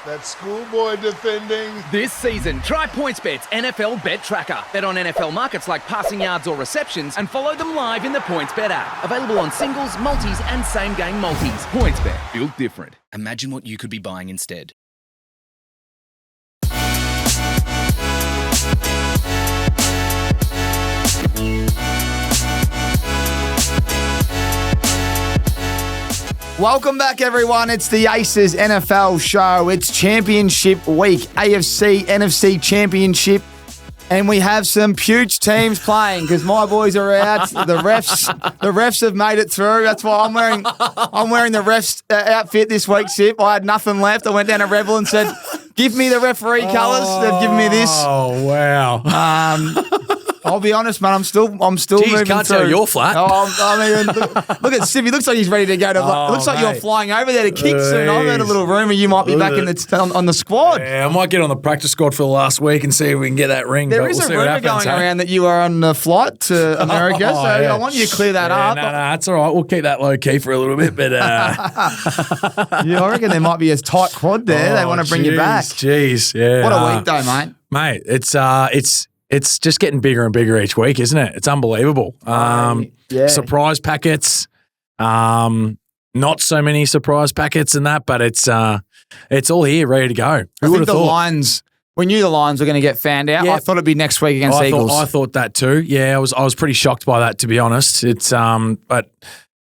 That schoolboy defending. This season, try PointsBet's NFL Bet Tracker. Bet on NFL markets like passing yards or receptions and follow them live in the PointsBet app. Available on singles, multis and same-game multis. PointsBet. Built different. Imagine what you could be buying instead. Welcome back, everyone. It's the Aces NFL show. It's championship week, AFC, NFC Championship, and we have some huge teams playing because my boys are out. The refs have made it through. That's why I'm wearing the refs outfit this week. Sip. I had nothing left. I went down to Rebel and said, "Give me the referee colours." They've given me this. Oh wow. I'll be honest, man. I'm still Jeez, moving can't through. tell you're flat. Look at Steve. He looks like he's ready to go to. It looks like you're flying over there to kick soon. I've heard a little rumour you might be back on the squad. Yeah, I might get on the practice squad for the last week and see if we can get that ring. There is a rumour going around that you are on the flight to America, so I want you to clear that up. No, that's all right. We'll keep that low key for a little bit, but yeah, I reckon there might be a tight quad there. They want to bring you back. Jeez, yeah. What a week, though, mate. Mate, it's just getting bigger and bigger each week, isn't it? It's unbelievable. Surprise packets, not so many surprise packets and that, but it's all here, ready to go. I think the Lions. We knew the Lions were going to get fanned out. Yeah. I thought it'd be next week against Eagles. I thought that too. Yeah, I was pretty shocked by that, to be honest. It's but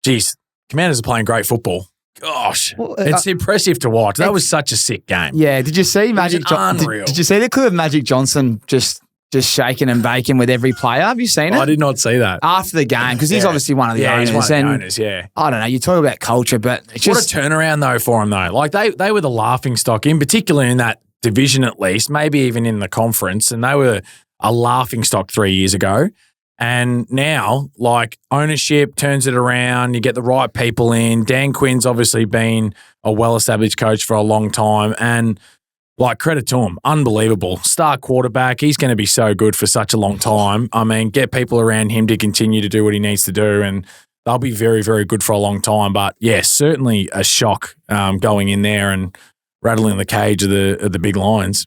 geez, Commanders are playing great football. Gosh, it's impressive to watch. That was such a sick game. Yeah, did you see Magic Johnson? Did you see the clip of Magic Johnson just shaking and baking with every player? Have you seen it? I did not see that. After the game, because he's obviously one of the owners. He's one of the owners, yeah. I don't know, you talk about culture, but it's what a turnaround, though, for him, though. Like, they were the laughing stock, in particular in that division at least, maybe even in the conference, and they were a laughing stock 3 years ago. And now, like, ownership turns it around. You get the right people in. Dan Quinn's obviously been a well-established coach for a long time, and like, credit to him. Unbelievable. Star quarterback. He's going to be so good for such a long time. I mean, get people around him to continue to do what he needs to do, and they'll be very, very good for a long time. But, yeah, certainly a shock going in there and rattling the cage of the big Lions.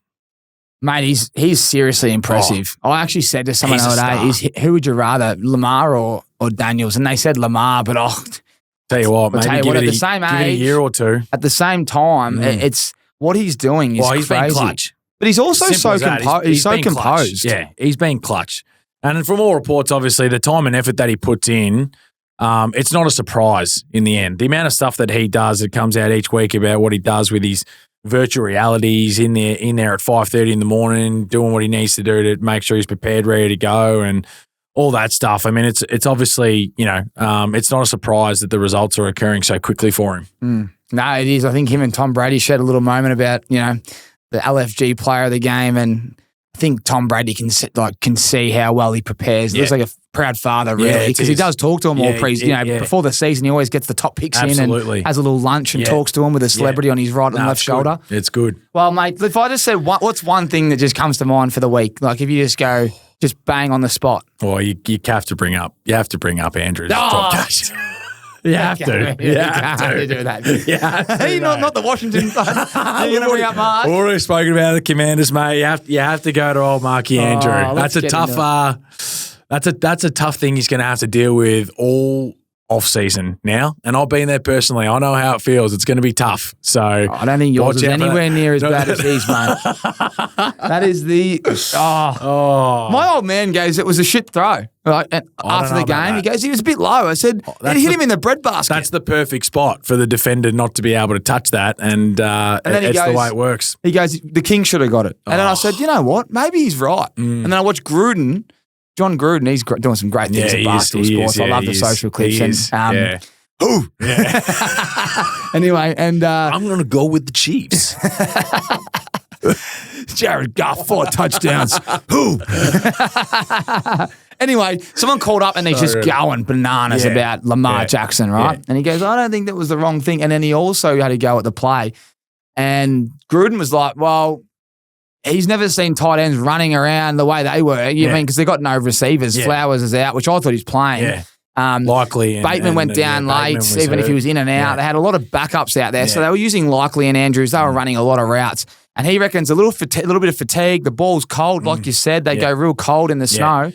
Mate, he's seriously impressive. I actually said to someone the other day, who would you rather, Lamar or Daniels? And they said Lamar, but tell you what, maybe give it a year or two. At the same time, it's what he's doing is he's crazy. Been clutch. But he's also so composed. He's so composed. Yeah, he's been clutch. And from all reports, obviously, the time and effort that he puts in, it's not a surprise in the end. The amount of stuff that he does that comes out each week about what he does with his virtual reality, he's in there at 5:30 in the morning doing what he needs to do to make sure he's prepared, ready to go, and all that stuff. I mean, it's obviously, it's not a surprise that the results are occurring so quickly for him. No, it is. I think him and Tom Brady shared a little moment about, the LFG player of the game, and I think Tom Brady can see how well he prepares. He looks like a proud father, really, because he does talk to him all before the season. He always gets the top picks in and has a little lunch and talks to him with a celebrity on his right and left shoulder. It's good. Well, mate, if I just said, what's one thing that just comes to mind for the week? Like, if you just go, just bang on the spot. Well, you have to bring up Andrew's podcast. You have to. You have to do that. Yeah, not the Washington side. You're going to bring up Mark. We've already spoken about the Commanders, mate. You have to go to old Marky Andrew. That's a tough. That's a tough thing he's going to have to deal with all off season now. And I've been there personally. I know how it feels. It's going to be tough. So I don't think yours is anywhere near as bad as his, mate. That is the My old man goes, it was a shit throw. After the game, he goes, he was a bit low. I said, it hit him in the bread basket. That's the perfect spot for the defender not to be able to touch that, and then it's the way it works. He goes, the King should have got it. And then I said, you know what? Maybe he's right. And then I watched John Gruden. He's doing some great things at basketball sports. I love the social clips. Anyway, and I'm going to go with the Chiefs. Jared Goff, 4 touchdowns. Who? Anyway, someone called up and he's just going bananas about Lamar Jackson, right? Yeah. And he goes, I don't think that was the wrong thing. And then he also had to go at the play. And Gruden was like, well, he's never seen tight ends running around the way they were. You mean, because they got no receivers. Yeah. Flowers is out, which I thought he's playing. Yeah. Likely. And, Bateman went down late, even if he was in and out. Yeah. They had a lot of backups out there. So they were using Likely and Andrews. They were running a lot of routes. And he reckons a little bit of fatigue. The ball's cold, like you said. They go real cold in the snow.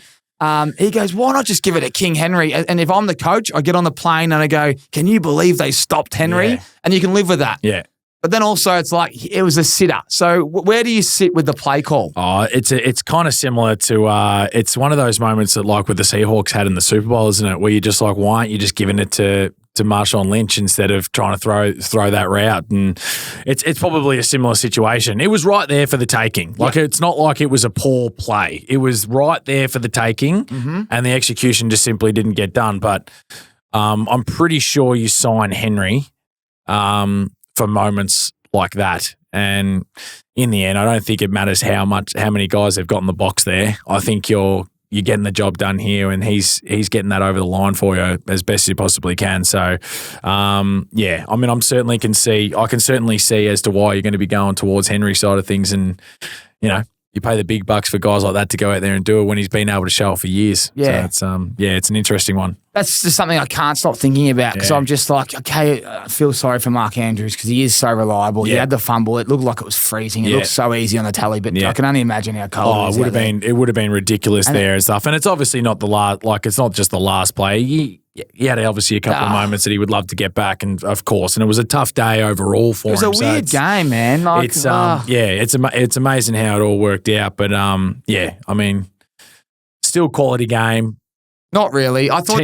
He goes, why not just give it to King Henry? And if I'm the coach, I get on the plane and I go, can you believe they stopped Henry? Yeah. And you can live with that. Yeah. But then also it's like it was a sitter. So where do you sit with the play call? Oh, it's kind of similar to it's one of those moments that like with the Seahawks had in the Super Bowl, isn't it? Where you're just like, why aren't you just giving it to Marshawn Lynch instead of trying to throw that route? And it's probably a similar situation. It was right there for the taking. Like it's not like it was a poor play. It was right there for the taking, and the execution just simply didn't get done. But I'm pretty sure you sign Henry for moments like that. And in the end, I don't think it matters how many guys they've got in the box there. I think you're getting the job done here, and he's getting that over the line for you as best as he possibly can. So, I mean, I can certainly see as to why you're going to be going towards Henry's side of things, and you pay the big bucks for guys like that to go out there and do it when he's been able to show it for years. Yeah. So it's an interesting one. That's just something I can't stop thinking about because I'm just like, okay, I feel sorry for Mark Andrews because he is so reliable. He had the fumble. It looked like it was freezing. It looked so easy on the tally, but I can only imagine how cold it would have been ridiculous there and stuff. And it's obviously not the last, like it's not just the last play. He had obviously a couple of moments that he would love to get back, and of course, and it was a tough day overall for him. It was a weird game, man. Like, it's amazing how it all worked out. But I mean, still quality game. Not really. I thought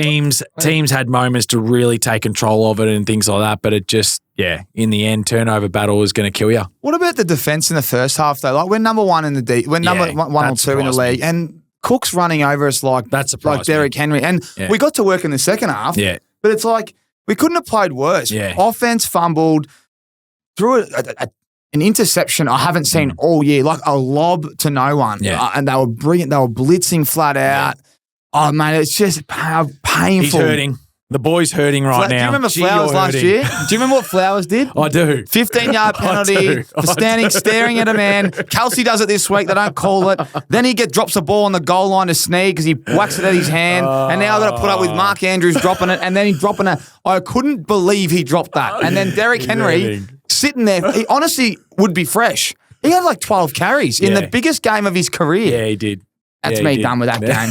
teams had moments to really take control of it and things like that, but it just in the end, turnover battle is going to kill you. What about the defense in the first half though? Like we're number one in the we're number one or two in the league, and Cook's running over us like Derrick Henry. And we got to work in the second half. Yeah. But it's like we couldn't have played worse. Yeah. Offense fumbled, threw an interception I haven't seen all year, like a lob to no one. Yeah. And they were brilliant. They were blitzing flat out. Yeah. Oh, man, it's just painful. He's hurting. The boy's hurting right now. Do you remember Flowers last year? Do you remember what Flowers did? I do. 15-yard penalty for staring at a man. Kelsey does it this week. They don't call it. Then he drops a ball on the goal line to Snead because he whacks it at his hand. And now I've got to put up with Mark Andrews dropping it. And then he dropping I couldn't believe he dropped that. And then Derrick Henry sitting there, he honestly would be fresh. He had like 12 carries in the biggest game of his career. Yeah, he did. That's me done with that game.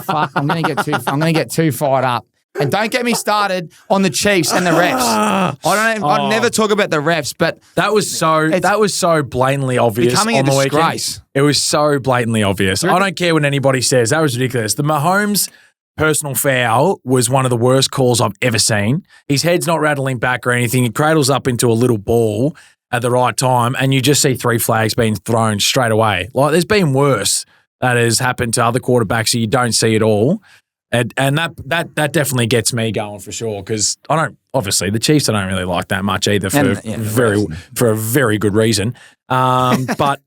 Fuck, I'm going to get too fired up. And don't get me started on the Chiefs and the refs. I never talk about the refs, but that was so blatantly obvious. Becoming on a the disgrace. Weekend. It was so blatantly obvious. I don't care what anybody says. That was ridiculous. The Mahomes personal foul was one of the worst calls I've ever seen. His head's not rattling back or anything. He cradles up into a little ball at the right time, and you just see 3 flags being thrown straight away. Like there's been worse that has happened to other quarterbacks that you don't see at all. And that definitely gets me going for sure because obviously the Chiefs I don't really like that much either for a very good reason. But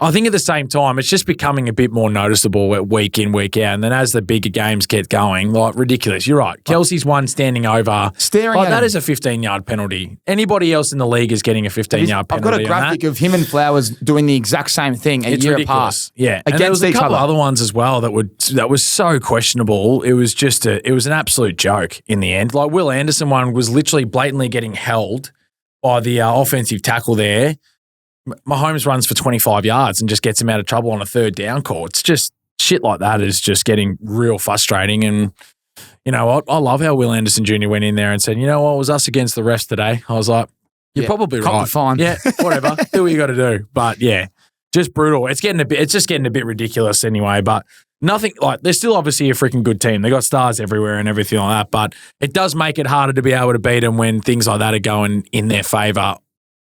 I think at the same time it's just becoming a bit more noticeable week in, week out. And then as the bigger games get going, like ridiculous. You're right. Kelsey's one standing over. Staring at that him. is a 15-yard penalty. Anybody else in the league is getting a 15-yard penalty. I've got a graphic of him and Flowers doing the exact same thing a year apart. Yeah. Against there was a couple other. other ones as well that was so questionable. It was just it was an absolute joke in the end. Like Will Anderson one was literally blatantly getting held by the offensive tackle there. Mahomes runs for 25 yards and just gets him out of trouble on a 3rd down call. It's just shit like that is just getting real frustrating. And you know what? I love how Will Anderson Jr. went in there and said, you know what, it was us against the refs today. I was like, you're probably right. Fine. Yeah, whatever. Do what you got to do. But yeah, just brutal. It's just getting a bit ridiculous anyway. But nothing like they're still obviously a freaking good team. They got stars everywhere and everything like that. But it does make it harder to be able to beat them when things like that are going in their favour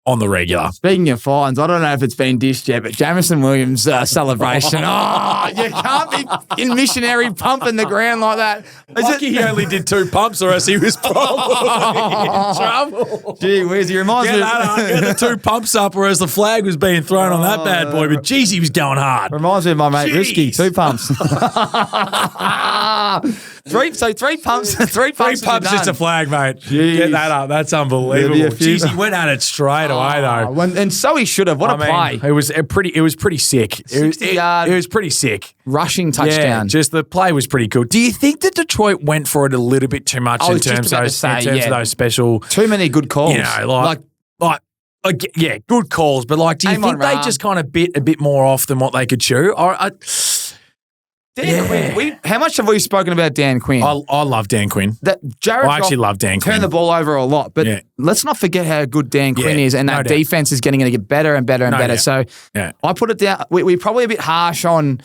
on the regular. Speaking of fines, I don't know if it's been dished yet, but Jamison Williams' celebration. You can't be in missionary pumping the ground like that. Lucky he only did 2 pumps or else he was probably in trouble. Gee whiz, he reminds me. Get the 2 pumps up or else the flag was being thrown on that bad boy. But geez, he was going hard. Reminds me of my mate Risky, 2 pumps. Three pumps. Three pumps just a flag, mate. Jeez. Get that up. That's unbelievable. There'll be a few- Jeez, he went at it straight away though. And so he should have. What a play. It was pretty sick. It 60-yard was pretty sick. rushing touchdown. Yeah, just the play was pretty cool. Do you think that Detroit went for it a little bit too much in terms of those special? Too many good calls. You know, yeah, good calls. But like, do you think they just kind of bit a bit more off than what they could chew? Dan Quinn. How much have we spoken about Dan Quinn? I love Dan Quinn. I actually love Dan Quinn. Turned the ball over a lot, but let's not forget how good Dan Quinn is, and that defense is going to get better and better and better. So I put it down. We're probably a bit harsh on,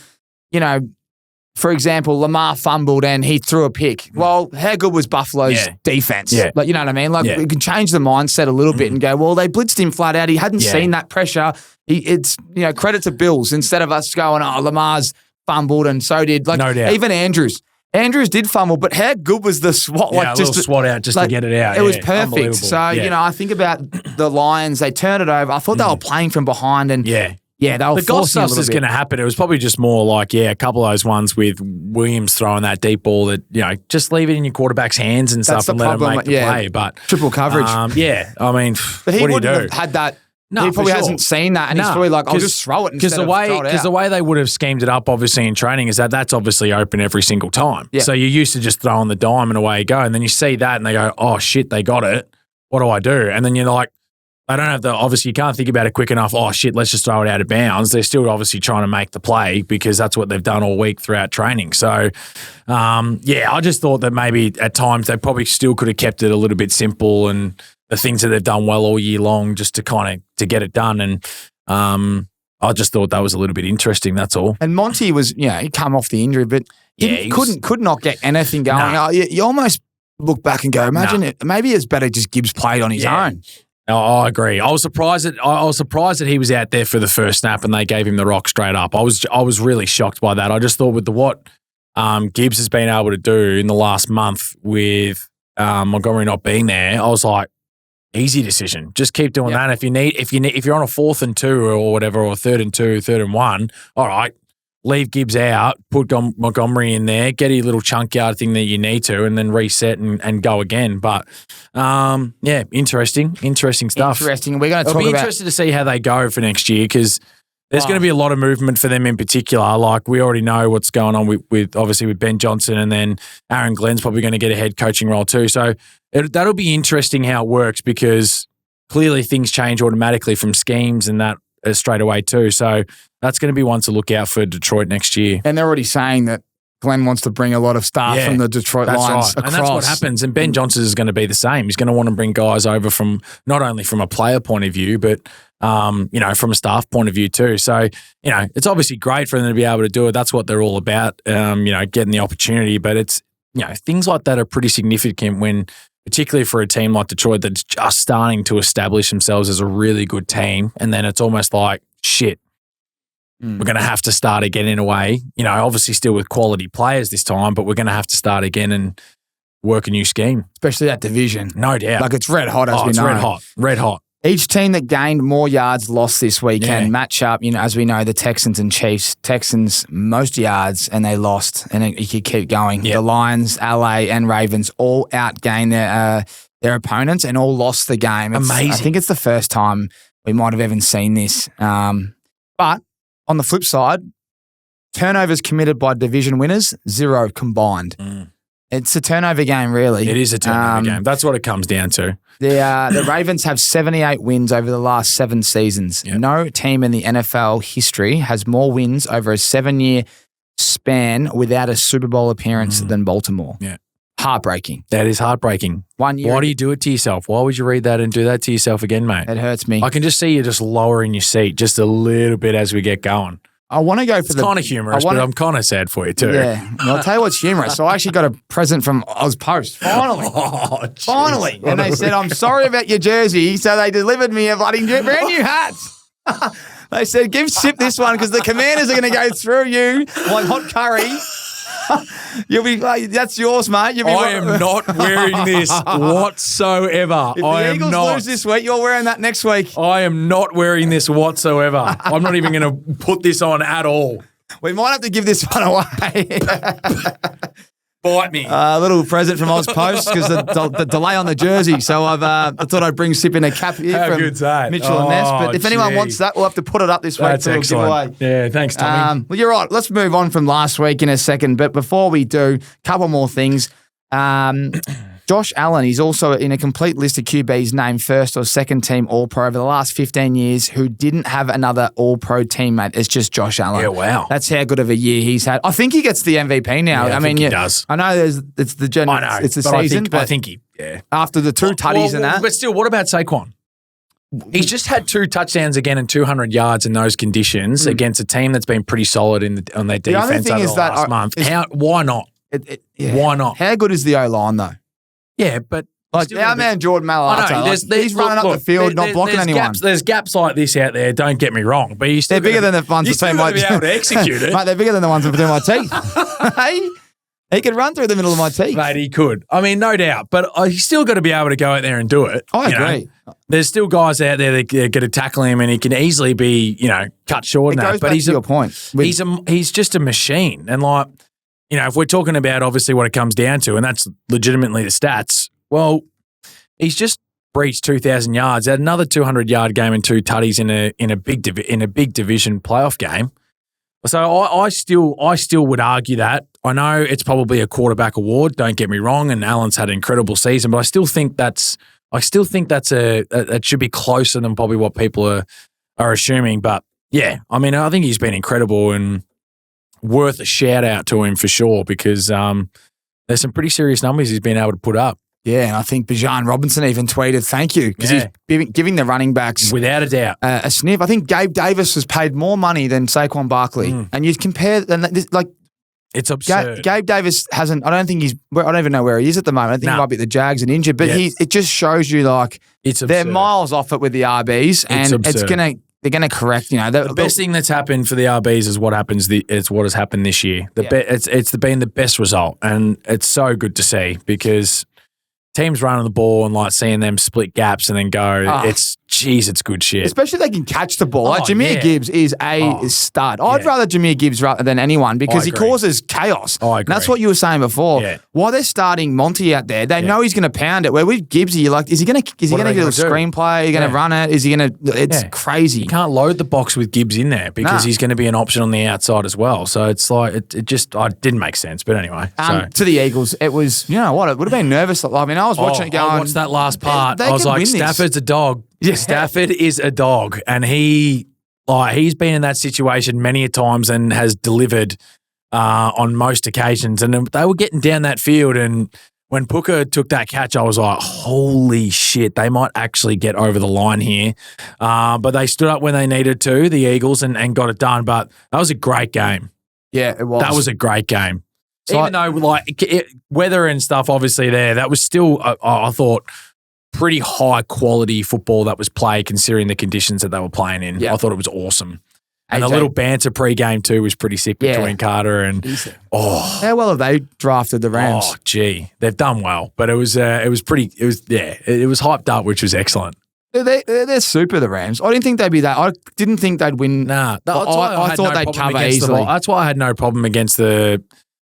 for example, Lamar fumbled and he threw a pick. Well, how good was Buffalo's defense? Yeah. Like, you know what I mean? Like, we can change the mindset a little bit and go, well, they blitzed him flat out. He hadn't seen that pressure. It's credit to Bills instead of us going, oh, Lamar's fumbled and so did. Like, no doubt. Even Andrews. Andrews did fumble, but how good was the swat? Yeah, a little swat out just to get it out. It was perfect. So, I think about the Lions. They turned it over. I thought they were playing from behind and they were the golf forcing stuff is going to happen. It was probably just more like, a couple of those ones with Williams throwing that deep ball that, just leave it in your quarterback's hands and stuff and let him make the play. But triple coverage. I mean, but he what wouldn't do you do? have had that. No, he probably hasn't seen that, and he's probably like, "I'll just throw it." Because the way they would have schemed it up, obviously in training, is that's obviously open every single time. Yeah. So you're used to just throwing the dime and away you go, and then you see that and they go, "Oh shit, they got it. What do I do?" And then you're like, "They don't have the obviously you can't think about it quick enough. Oh shit, let's just throw it out of bounds." They're still obviously trying to make the play because that's what they've done all week throughout training. So, I just thought that maybe at times they probably still could have kept it a little bit simple and the things that they've done well all year long just to kind of to get it done. And I just thought that was a little bit interesting. That's all. And Monty was, he come off the injury, but could not get anything going. Nah. You almost look back and go, imagine maybe it's better just Gibbs played on his own. No, I agree. I was surprised that he was out there for the first snap and they gave him the rock straight up. I was really shocked by that. I just thought with what Gibbs has been able to do in the last month with Montgomery not being there, I was like, easy decision. Just keep doing that. If you're on a 4th and 2 or whatever, or 3rd and 2, 3rd and 1, all right, leave Gibbs out, put Montgomery in there, get a little chunk yard thing that you need to, and then reset and go again. But interesting stuff. Interesting. We're going to talk about. It'll be interesting to see how they go for next year because there's going to be a lot of movement for them in particular. Like we already know what's going on with obviously with Ben Johnson, and then Aaron Glenn's probably going to get a head coaching role too. So that'll be interesting how it works because clearly things change automatically from schemes and that straight away too. So that's going to be one to look out for Detroit next year. And they're already saying that Glenn wants to bring a lot of staff from the Detroit Lions across. And that's what happens. And Ben Johnson is going to be the same. He's going to want to bring guys over from not only from a player point of view, but from a staff point of view too. So, it's obviously great for them to be able to do it. That's what they're all about, getting the opportunity. But it's, things like that are pretty significant when, particularly for a team like Detroit that's just starting to establish themselves as a really good team. And then it's almost like, shit, we're going to have to start again in a way. Obviously still with quality players this time, but we're going to have to start again and work a new scheme. Especially that division. No doubt. Like it's red hot, as we it's know. Red hot. Each team that gained more yards lost this weekend. Match up, as we know, the Texans and Chiefs. Texans, most yards, and they lost. And you could keep going. Yep. The Lions, LA, and Ravens all outgained their opponents and all lost the game. Amazing. I think it's the first time we might have ever seen this. But on the flip side, turnovers committed by division winners, 0 combined. It's a turnover game, really. It is a turnover game. That's what it comes down to. The Ravens have 78 wins over the last 7 seasons. Yep. No team in the NFL history has more wins over a 7-year span without a Super Bowl appearance than Baltimore. Yeah. Heartbreaking. That is heartbreaking. 1 year. Why do you do it to yourself? Why would you read that and do that to yourself again, mate? It hurts me. I can just see you just lowering your seat just a little bit as we get going. I want to go for it's kind of humorous, but I'm kind of sad for you too. Yeah. Well, I'll tell you what's humorous. So I actually got a present from Ozpost. Finally. Finally. And they said, I'm sorry about your jersey. So they delivered me a bloody brand new hat. They said, sip this one because the Commanders are going to go through you like hot curry. You'll be like, that's yours, mate. I am not wearing this whatsoever. If the Eagles lose this week, you're wearing that next week. I am not wearing this whatsoever. I'm not even going to put this on at all. We might have to give this one away. Bite me. A little present from Oz Post because the delay on the jersey. So I thought I'd bring Sip in a cap here How from good's that? Mitchell and Ness. But if anyone gee. wants that, we'll have to put it up this week. That's for a excellent. giveaway. Yeah, thanks, Tommy. Well, you're right. Let's move on from last week in a second. But before we do, a couple more things. Josh Allen, he's also in a complete list of QBs named first or second team All-Pro over the last 15 years who didn't have another All-Pro teammate. It's just Josh Allen. Yeah, wow. That's how good of a year he's had. I think he gets the MVP now. Yeah, I think he does. I know it's the I know. it's the but season, I think he, yeah. after the two tutties and that. But still, what about Saquon? He's just had 2 touchdowns again and 200 yards in those conditions against a team that's been pretty solid on their The only defense thing over is the that last month. Why not? Why not? How good is the O-line though? Yeah, but Like still our a bit- man Jordan I Mailata, know, he's running up the field, not blocking anyone. There's gaps like this out there. Don't get me wrong, but They're bigger than the ones between my be able to execute it. Mate, they're bigger than the ones between my teeth. Hey, he could run through the middle of my teeth. Mate, he could. I mean, no doubt. But he's still got to be able to go out there and do it. I you know? agree. There's still guys out there that are going to tackle him, and he can easily be, cut short. It in that. goes But back he's to your point. he's just a machine. And if we're talking about obviously what it comes down to, and that's legitimately the stats. Well, he's just breached 2,000 yards. Had another 200-yard game and 2 tutties in a big division playoff game. So I still would argue that. I know it's probably a quarterback award. Don't get me wrong, and Allen's had an incredible season, but I still think that should be closer than probably what people are assuming. But yeah, I mean, I think he's been incredible and worth a shout out to him for sure because there's some pretty serious numbers he's been able to put up. Yeah, and I think Bijan Robinson even tweeted thank you because he's giving the running backs without a doubt a sniff. I think Gabe Davis has paid more money than Saquon Barkley, and you compare it's absurd. Gabe Davis hasn't. I don't even know where he is at the moment. I think he might be at the Jags and injured, but it just shows you they're miles off it with the RBs, and they're gonna correct. The best thing that's happened for the RBs is what has happened this year. It's been the best result, and it's so good to see because teams running the ball and seeing them split gaps and then go. It's good shit. Especially they can catch the ball. Jameer Gibbs is a stud. I'd rather Jameer Gibbs than anyone because he causes chaos. I agree. And that's what you were saying before. Yeah. While they're starting Monty out there, they know he's going to pound it. Where with Gibbs, you're like, is he going to do a screenplay? Is he going to run it? Is he going to? It's crazy. You can't load the box with Gibbs in there because he's going to be an option on the outside as well. So it's it didn't make sense. But anyway, to the Eagles, it was it would have been nervous. I mean, I was watching it going. I watched that last part. I was like, Stafford's a dog. Yeah. Stafford is a dog, and he's been in that situation many a times and has delivered on most occasions. And they were getting down that field, and when Puka took that catch, I was like, holy shit, they might actually get over the line here. But they stood up when they needed to, the Eagles, and got it done. But that was a great game. Yeah, it was. That was a great game. So even though weather and stuff obviously that was still, I thought, pretty high quality football that was played considering the conditions that they were playing in. Yeah. I thought it was awesome. And the little banter pre-game too was pretty sick between Carter and how well have they drafted the Rams? Oh, gee, they've done well, but it was hyped up, which was excellent. They're super, the Rams. I didn't think they'd be that. I didn't think they'd win. Nah, I thought they'd cover easily. That's why I had no problem against the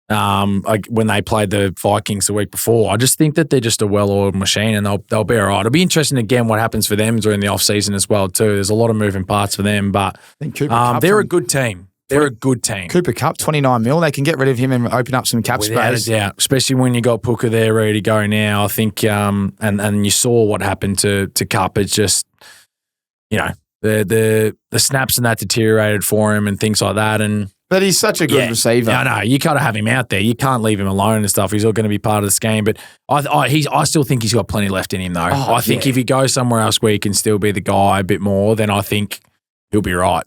when they played the Vikings the week before. I just think that they're just a well-oiled machine and they'll be all right. It'll be interesting again what happens for them during the off-season as well too. There's a lot of moving parts for them, but they're a good team. They're a good team. Cooper Kupp, 29 mil. They can get rid of him and open up some cap space. Without a doubt, especially when you got Puka there ready to go now. I think, and you saw what happened to Kupp. It's just, the snaps and that deteriorated for him and things like that. But he's such a good receiver. I know. You got to have him out there. You can't leave him alone and stuff. He's all going to be part of the scheme. But I still think he's got plenty left in him, though. I think if he goes somewhere else where he can still be the guy a bit more, then I think he'll be right.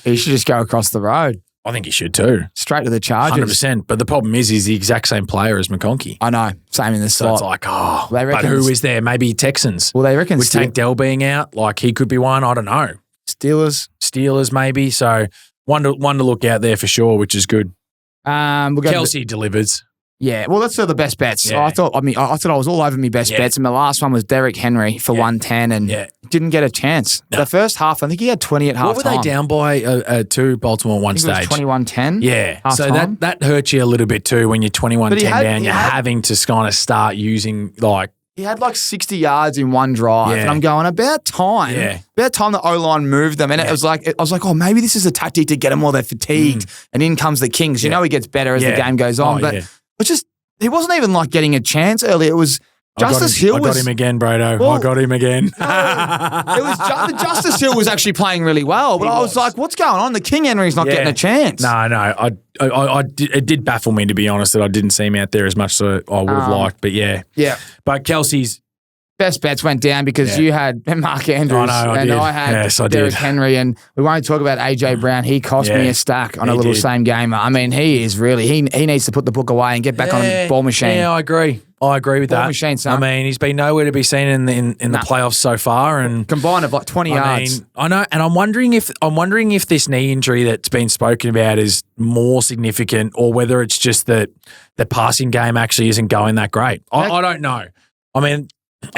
He should just go across the road. I think he should too. Straight to the Chargers. 100%. But the problem is he's the exact same player as McConkey. I know. Same in the slot. So it's like, but who is there? Maybe Texans. Well, they reckon with Tank Dell being out, he could be one. I don't know. Steelers maybe. So one to look out there for sure, which is good. We'll Kelsey delivers. Yeah, well, that's the best bets. Yeah. I thought I was all over my best bets, and my last one was Derrick Henry for 110, and didn't get a chance. No. The first half, I think he had 20 at half What were they down by to Baltimore at one stage? 21-10. Yeah, so half-time. that hurts you a little bit too when you're 21-10 down. You're having to kind of start using like. He had like 60 yards in one drive, and I'm going, about time. Yeah. About time the O-line moved them. And it was like, I was like, oh, maybe this is a tactic to get them while they're fatigued. And in comes the Kings. You know he gets better as the game goes on. But it's just, he wasn't even like getting a chance earlier. It was Justice Hill. I got him again, Brado. Well, I got him again. The Justice Hill was actually playing really well. But I was like, what's going on? The King Henry's not getting a chance. No. It did baffle me, to be honest, that I didn't see him out there as much as I would have liked. But yeah. But Kelsey's best bets went down because you had Mark Andrews I had Derrick Henry, and we won't talk about AJ Brown. He cost me a stack on a little same gamer. I mean, he is really he needs to put the book away and get back on the ball machine. Yeah, I agree with ball that. Machine, son. I mean, he's been nowhere to be seen in the playoffs so far, and combined of like 20 yards. I know, and I'm wondering if this knee injury that's been spoken about is more significant, or whether it's just that the passing game actually isn't going that great. I don't know. I mean.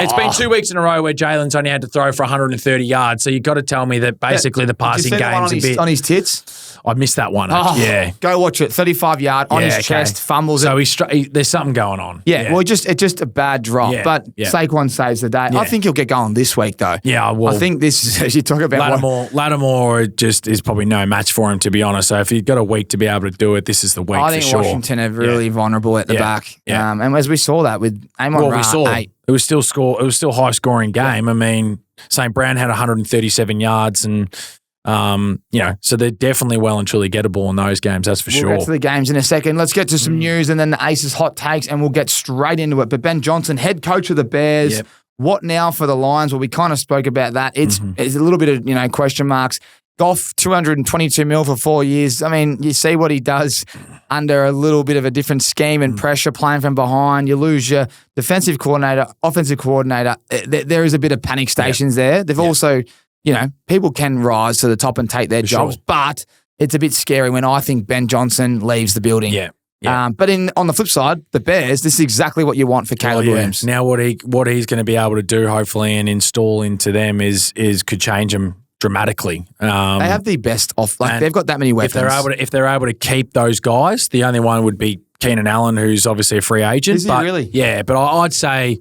It's been 2 weeks in a row where Jalen's only had to throw for 130 yards, so you've got to tell me that basically the passing game's a bit... on his tits? I missed that one. Go watch it. 35-yard on his chest, fumbles so it. There's something going on. Well, it's just a bad drop, but Saquon saves the day. I think he'll get going this week, though. Yeah, well... I think this is, as you talk about... Lattimore just is probably no match for him, to be honest. So if you've got a week to be able to do it, this is the week for sure. I think Washington are really vulnerable at the back. And as we saw that with Amon-Ra, 8. It was still high scoring game. I mean, St. Brown had 137 yards, and so they're definitely well and truly gettable in those games. That's for sure. We'll get to the games in a second. Let's get to some news and then the Aces hot takes, and we'll get straight into it. But Ben Johnson, head coach of the Bears. What now for the Lions? Well, we kind of spoke about that. It's a little bit of question marks. Goff, $222 million for 4 years. I mean, you see what he does under a little bit of a different scheme and pressure, playing from behind. You lose your defensive coordinator, offensive coordinator. There is a bit of panic stations there. They've also, people can rise to the top and take their jobs, but it's a bit scary when I think Ben Johnson leaves the building. But on the flip side, the Bears, this is exactly what you want for Caleb Williams. Now, what he's going to be able to do, hopefully, and install into them is could change them dramatically. They have the best off. They've got that many weapons. If they're able to keep those guys, the only one would be Keenan Allen, who's obviously a free agent. Is he really? Yeah, but I'd say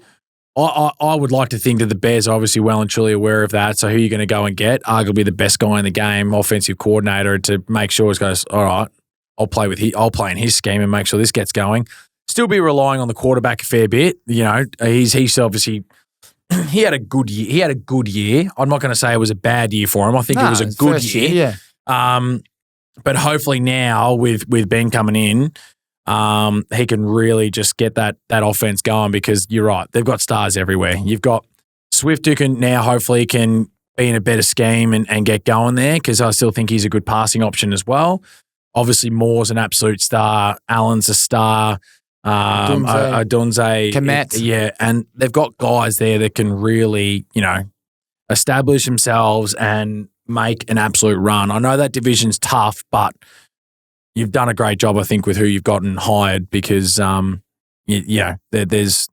I would like to think that the Bears are obviously well and truly aware of that. So who are you going to go and get? Arguably the best guy in the game, offensive coordinator, to make sure it goes, all right, I'll play in his scheme and make sure this gets going. Still be relying on the quarterback a fair bit. He's obviously. He had a good year. I'm not going to say it was a bad year for him. I think it was a good year. But hopefully now with Ben coming in, he can really just get that offense going, because you're right. They've got stars everywhere. You've got Swift, who can now hopefully can be in a better scheme and get going there, because I still think he's a good passing option as well. Obviously, Moore's an absolute star. Allen's a star. Adunze, Komet. And they've got guys there that can really, establish themselves and make an absolute run. I know that division's tough, but you've done a great job, I think, with who you've gotten hired, because, there's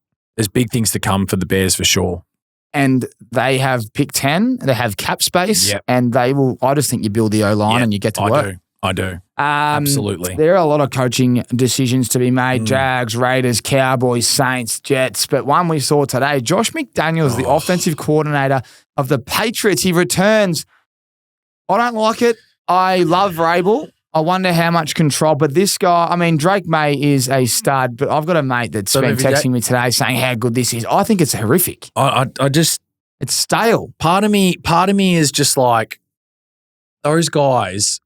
big things to come for the Bears for sure. And they have pick 10, they have cap space, and they will. I just think you build the O-line and you get to work. I do. Absolutely. There are a lot of coaching decisions to be made. Jags, Raiders, Cowboys, Saints, Jets. But one we saw today, Josh McDaniels, the offensive coordinator of the Patriots, he returns. I don't like it. I love Vrabel. I wonder how much control. But this guy, I mean, Drake May is a stud, but I've got a mate that's been texting me today saying how good this is. I think it's horrific. It's stale. Part of me is just like, those guys...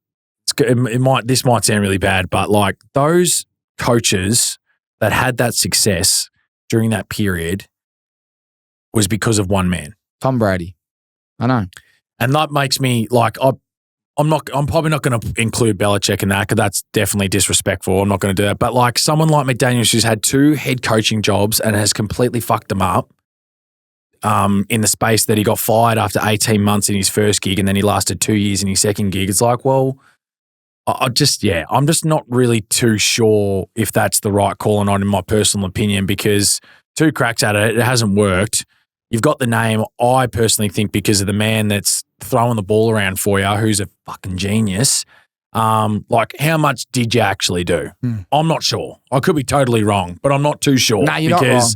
This might sound really bad, but like those coaches that had that success during that period was because of one man, Tom Brady. I know, and that makes me like I'm probably not going to include Belichick in that, because that's definitely disrespectful. I'm not going to do that. But like someone like McDaniels, who's had 2 head coaching jobs and has completely fucked them up. In the space that he got fired after 18 months in his first gig, and then he lasted 2 years in his second gig. It's like, well. I'm just not really too sure if that's the right call or not, in my personal opinion, because 2 cracks at it, it hasn't worked. You've got the name, I personally think, because of the man that's throwing the ball around for you, who's a fucking genius. Like, how much did you actually do? I'm not sure. I could be totally wrong, but I'm not too sure. No, you're not wrong.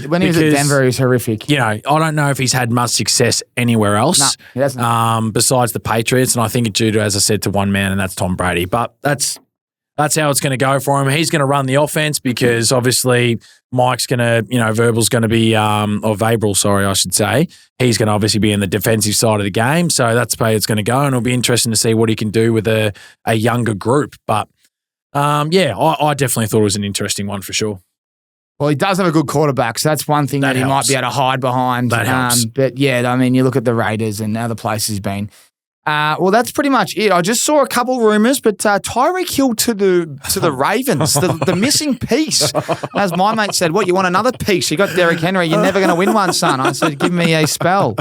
When he was at Denver, he was horrific. You know, I don't know if he's had much success anywhere else. No, he hasn't. Besides the Patriots, and I think it's due to, as I said, to one man, and that's Tom Brady. But that's how it's going to go for him. He's going to run the offense because obviously Mike's going to, Verbal's going to be, or Vabral, sorry, I should say. He's going to obviously be in the defensive side of the game. So that's the way it's going to go. And it'll be interesting to see what he can do with a younger group. But I definitely thought it was an interesting one for sure. Well, he does have a good quarterback, so that's one thing that he might be able to hide behind. That helps. But yeah, I mean, you look at the Raiders and other places he's been. Well, that's pretty much it. I just saw a couple rumours, but Tyreek Hill to the Ravens, the missing piece. As my mate said, what, you want another piece? You got Derrick Henry. You're never going to win one, son. I said, give me a spell.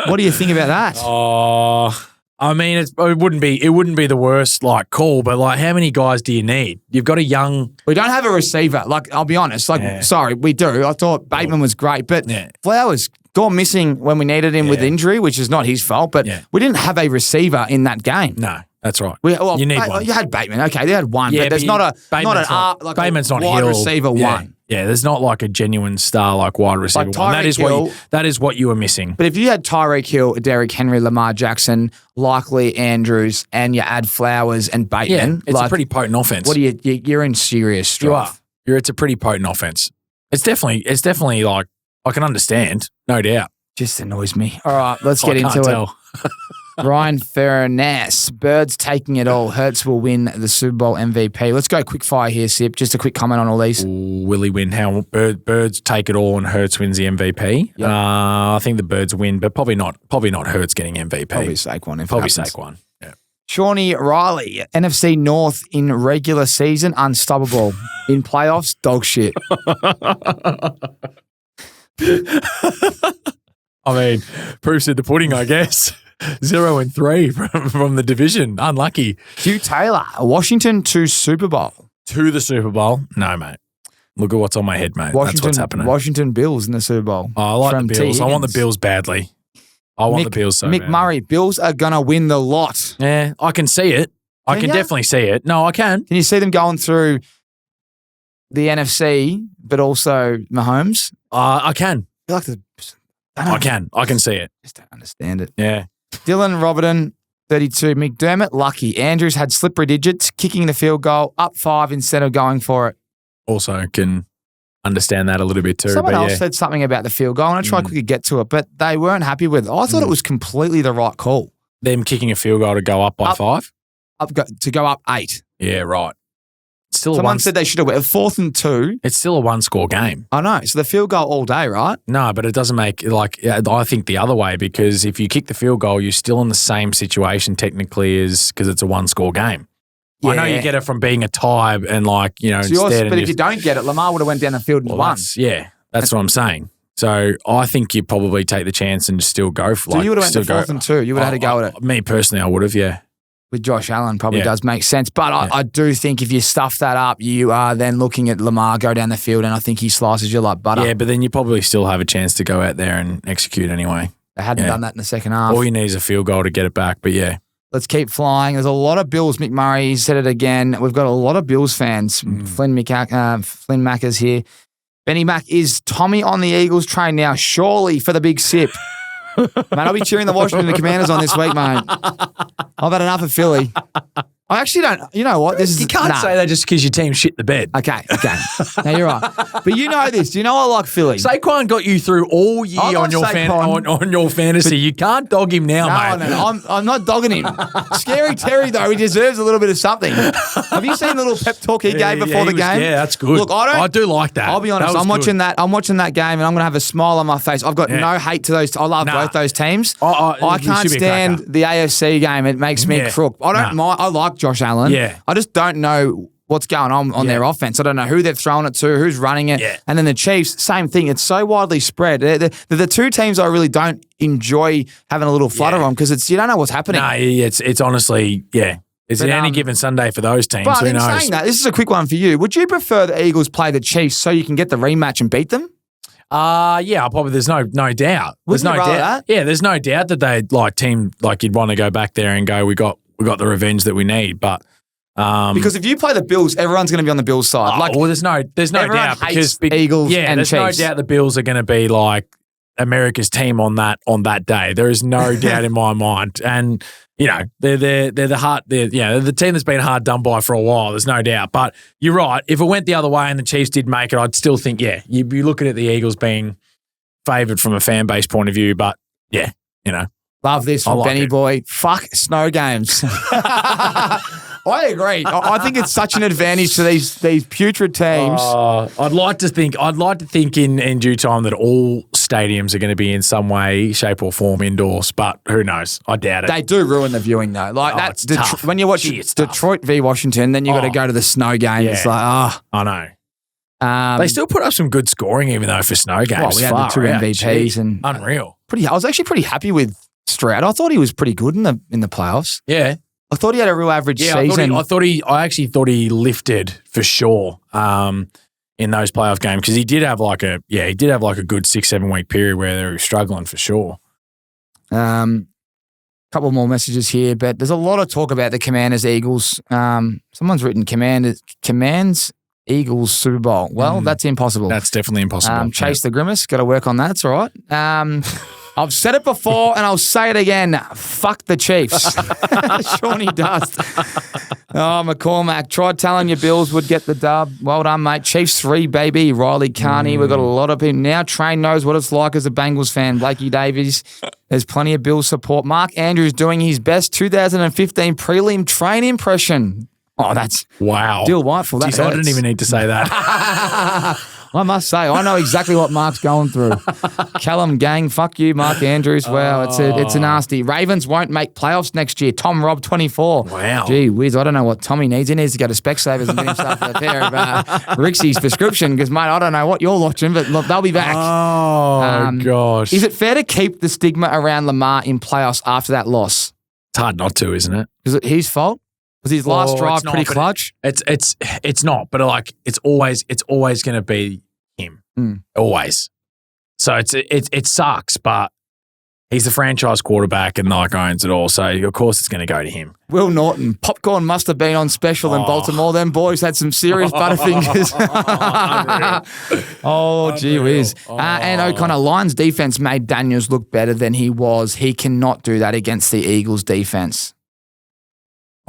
What do you think about that? Oh, I mean, it wouldn't be the worst call, but how many guys do you need? You've got a young. We don't have a receiver. I'll be honest. Sorry, we do. I thought Bateman was great, but Flowers gone missing when we needed him with injury, which is not his fault. But we didn't have a receiver in that game. No, that's right. You need one. You had Bateman. Okay, they had one, but there's Bateman's not wide Hill. receiver one. Yeah, there's not a genuine star wide receiver one. That is what you were missing. But if you had Tyreek Hill, Derrick Henry, Lamar Jackson, likely Andrews, and you add Flowers and Bateman, it's a pretty potent offense. What you're in serious strife. It's a pretty potent offense. It's definitely I can understand, no doubt. Just annoys me. All right, let's get into it. Ryan Furness, Birds taking it all. Hurts will win the Super Bowl MVP. Let's go quick fire here, Sip. Just a quick comment on all these. Will he win? How Birds take it all and Hurts wins the MVP? Yep. I think the Birds win, but probably not Hurts getting MVP. Probably Saquon. Saquon. Yeah. Shawnee Riley, NFC North in regular season, unstoppable. In playoffs, dog shit. I mean, proof's in the pudding, I guess. 0-3 from the division. Unlucky. Hugh Taylor, Washington to Super Bowl. To the Super Bowl? No, mate. Look at what's on my head, mate. That's what's happening. Washington Bills in the Super Bowl. Oh, I like the Bills. I want the Bills badly. I want the Bills so Mick Murray, Bills are going to win the lot. Yeah, I can see it. I can definitely see it. No, I can. Can you see them going through the NFC, but also Mahomes? I can. I can see it. Just don't understand it. Yeah. Dylan Robertson, 32. McDermott, lucky. Andrews had slippery digits, kicking the field goal, up 5 instead of going for it. Also can understand that a little bit too. Someone else said something about the field goal, and I tried quickly to get to it, but they weren't happy with it. I thought it was completely the right call. Them kicking a field goal to go up by 5? To go up 8. Yeah, right. Someone said they should have went 4th and 2. It's still a 1-score game. I know. So the field goal all day, right? No, but it doesn't make I think the other way, because if you kick the field goal, you're still in the same situation technically as because it's a 1-score game. Yeah. I know you get it from being a tie and but if you don't get it, Lamar would have went down the field and won. That's what I'm saying. So I think you probably take the chance and still go for So you would have went to 4th and 2. You would have had to go with it. Me personally, I would have, yeah. With Josh Allen probably does make sense. But I do think if you stuff that up, you are then looking at Lamar go down the field, and I think he slices you like butter. Yeah, but then you probably still have a chance to go out there and execute anyway. They hadn't done that in the second half. All you need is a field goal to get it back, but yeah. Let's keep flying. There's a lot of Bills. Mick Murray said it again. We've got a lot of Bills fans. Flynn Macca's here. Benny Mack, is Tommy on the Eagles train now? Surely for the big sip. Mate, I'll be cheering the Washington Commanders on this week, mate. I've had enough of Philly. I actually don't. You know what? You can't say that just because your team shit the bed. Okay. No, you're right. But you know this. Do you know I like Philly? Saquon got you through all year on your fantasy. You can't dog him now, mate. No, I'm not dogging him. Scary Terry, though, he deserves a little bit of something. Have you seen the little pep talk he gave before the game? Yeah, that's good. Look, I do like that. I'll be honest. I'm watching that game, and I'm going to have a smile on my face. I've got no hate to those. I love both those teams. I can't stand the AFC game. It makes me crook. I don't mind. I like Josh Allen. Yeah. I just don't know what's going on their offense. I don't know who they've thrown it to, who's running it. Yeah. And then the Chiefs, same thing. It's so widely spread. They're the two teams I really don't enjoy having a little flutter on because you don't know what's happening. No, it's honestly, It's But, any given Sunday for those teams. But Who in knows? saying that, this is a quick one for you. Would you prefer the Eagles play the Chiefs so you can get the rematch and beat them? Yeah, probably. There's no doubt. There's Wouldn't no you rather doubt. that? Yeah, there's no doubt that they you'd want to go back there and go, we got the revenge that we need. But Because if you play the Bills, everyone's going to be on the Bills side. there's no everyone doubt hates because Eagles and there's Chiefs. no doubt the Bills are going to be like America's team on that day. There is no doubt in my mind. And they're the team that's been hard done by for a while. There's no doubt. But you're right. If it went the other way and the Chiefs did make it, I'd still think you'd be looking at the Eagles being favoured from a fan base point of view. But Love this from like Benny it. Boy. Fuck snow games. I agree. I think it's such an advantage to these putrid teams. I'd like to think in due time that all stadiums are going to be in some way, shape, or form indoors. But who knows? I doubt it. They do ruin the viewing though. Like it's tough. when you watch It's tough. Detroit v Washington, then you got to go to the snow game. Yeah. It's like I know. they They still put up some good scoring, even though for snow games. Well, we had the Far two out. MVPs Gee, and unreal. I was actually pretty happy with Stroud. I thought he was pretty good in the playoffs. Yeah, I thought he had a real average season. I actually thought he lifted for sure in those playoff games because he did have like a good 6-7 week period where they were struggling for sure. Couple more messages here, but there's a lot of talk about the Commanders Eagles. Someone's written Commands Eagles Super Bowl. Well, that's impossible. That's definitely impossible. Chase the grimace. Got to work on that. It's all right. I've said it before and I'll say it again. Fuck the Chiefs. Shawnee Dust. Oh, McCormack. Tried telling you Bills would get the dub. Well done, mate. Chiefs 3, baby. Riley Carney. We've got a lot of people. Now Train knows what it's like as a Bengals fan. Blakey Davies. There's plenty of Bills support. Mark Andrews doing his best 2015 prelim Train impression. Oh, that's wow. delightful. That Jeez, I hurts. didn't even need to say that. I must say, I know exactly what Mark's going through. Callum Gang, fuck you, Mark Andrews. Wow, it's a nasty. Ravens won't make playoffs next year. Tom Robb, 24. Wow. Gee whiz, I don't know what Tommy needs. He needs to go to Specsavers and get himself a pair of Rixie's prescription because, mate, I don't know what you're watching, but look, they'll be back. Oh, gosh. Is it fair to keep the stigma around Lamar in playoffs after that loss? It's hard not to, isn't it? Is it his fault? Was his last Oh, drive it's not, pretty but clutch? It's not, but like it's always going to be him, always. So it sucks, but he's the franchise quarterback and like owns it all. So of course it's going to go to him. Will Norton, popcorn must have been on special in Baltimore. Them boys had some serious butterfingers. Gee whiz. And O'Connor, Lions defense made Daniels look better than he was. He cannot do that against the Eagles defense.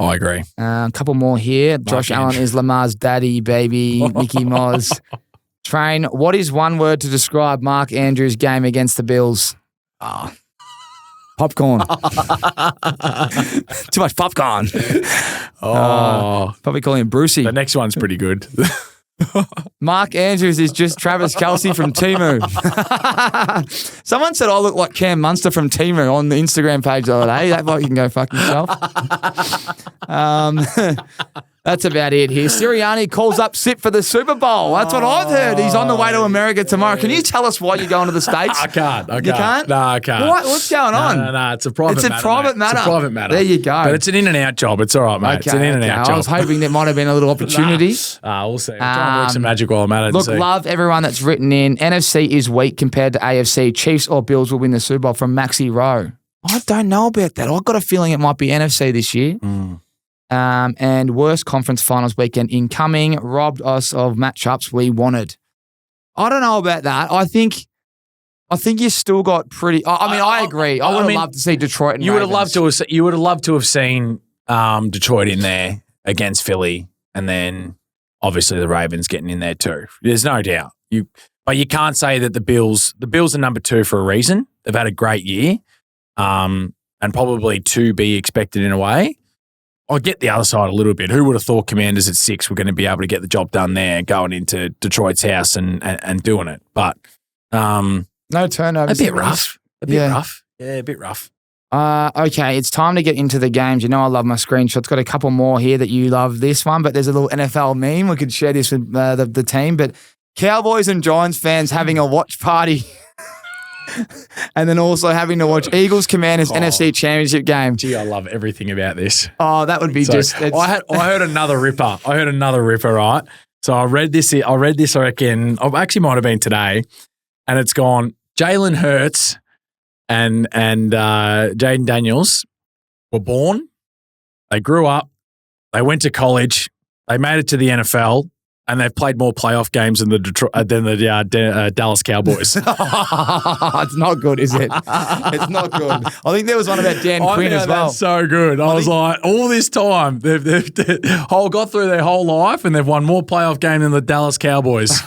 I agree. A couple more here. Josh Allen is Lamar's daddy, baby. Mickey Moz. Train, what is one word to describe Mark Andrews' game against the Bills? Popcorn. Too much popcorn. Probably calling him Brucey. The next one's pretty good. Mark Andrews is just Travis Kelce from Temu. Someone said I look like Cam Munster from Temu on the Instagram page the other day. That bloke, you can go fuck yourself. That's about it here. Sirianni calls up Sip for the Super Bowl. That's what I've heard. He's on the way to America tomorrow. Can you tell us why you're going to the States? I can't. You can't? No, I can't. What's going on? No. It's a private matter. It's a private mate. matter. It's a private matter. There you go. But it's an in and out job. It's all right, mate. It's an in and out job. I was hoping there might have been a little opportunity. We'll see. I'm trying to work some magic while I'm at it. Look, love everyone that's written in. NFC is weak compared to AFC. Chiefs or Bills will win the Super Bowl from Maxi Rowe. I don't know about that. I've got a feeling it might be NFC this year. And worst conference finals weekend incoming, robbed us of matchups we wanted. I don't know about that. I think you still got pretty. I agree. I would have loved to see Detroit and you would have Ravens. loved to have seen Detroit in there against Philly, and then obviously the Ravens getting in there too. There's no doubt. But you can't say that the Bills are number 2 for a reason. They've had a great year, and probably to be expected in a way. I get the other side a little bit. Who would have thought Commanders at 6 were going to be able to get the job done there, going into Detroit's house and doing it? But no turnovers. a bit rough. Yeah, a bit rough. Okay, it's time to get into the games. You know I love my screenshots. Got a couple more here that you love this one, but there's a little NFL meme. We could share this with the team. But Cowboys and Giants fans having a watch party and then also having to watch Eagles Commanders NFC Championship game. Gee, I love everything about this. Oh, that would be I heard another ripper. Right? So I read this. I reckon, actually might have been today, and it's gone. Jalen Hurts and Jaden Daniels were born. They grew up. They went to college. They made it to the NFL. And they've played more playoff games than the Dallas Cowboys. It's not good, is it? It's not good. I think there was one about Dan Quinn as well. That's so good. I was like, all this time, they've got through their whole life and they've won more playoff games than the Dallas Cowboys.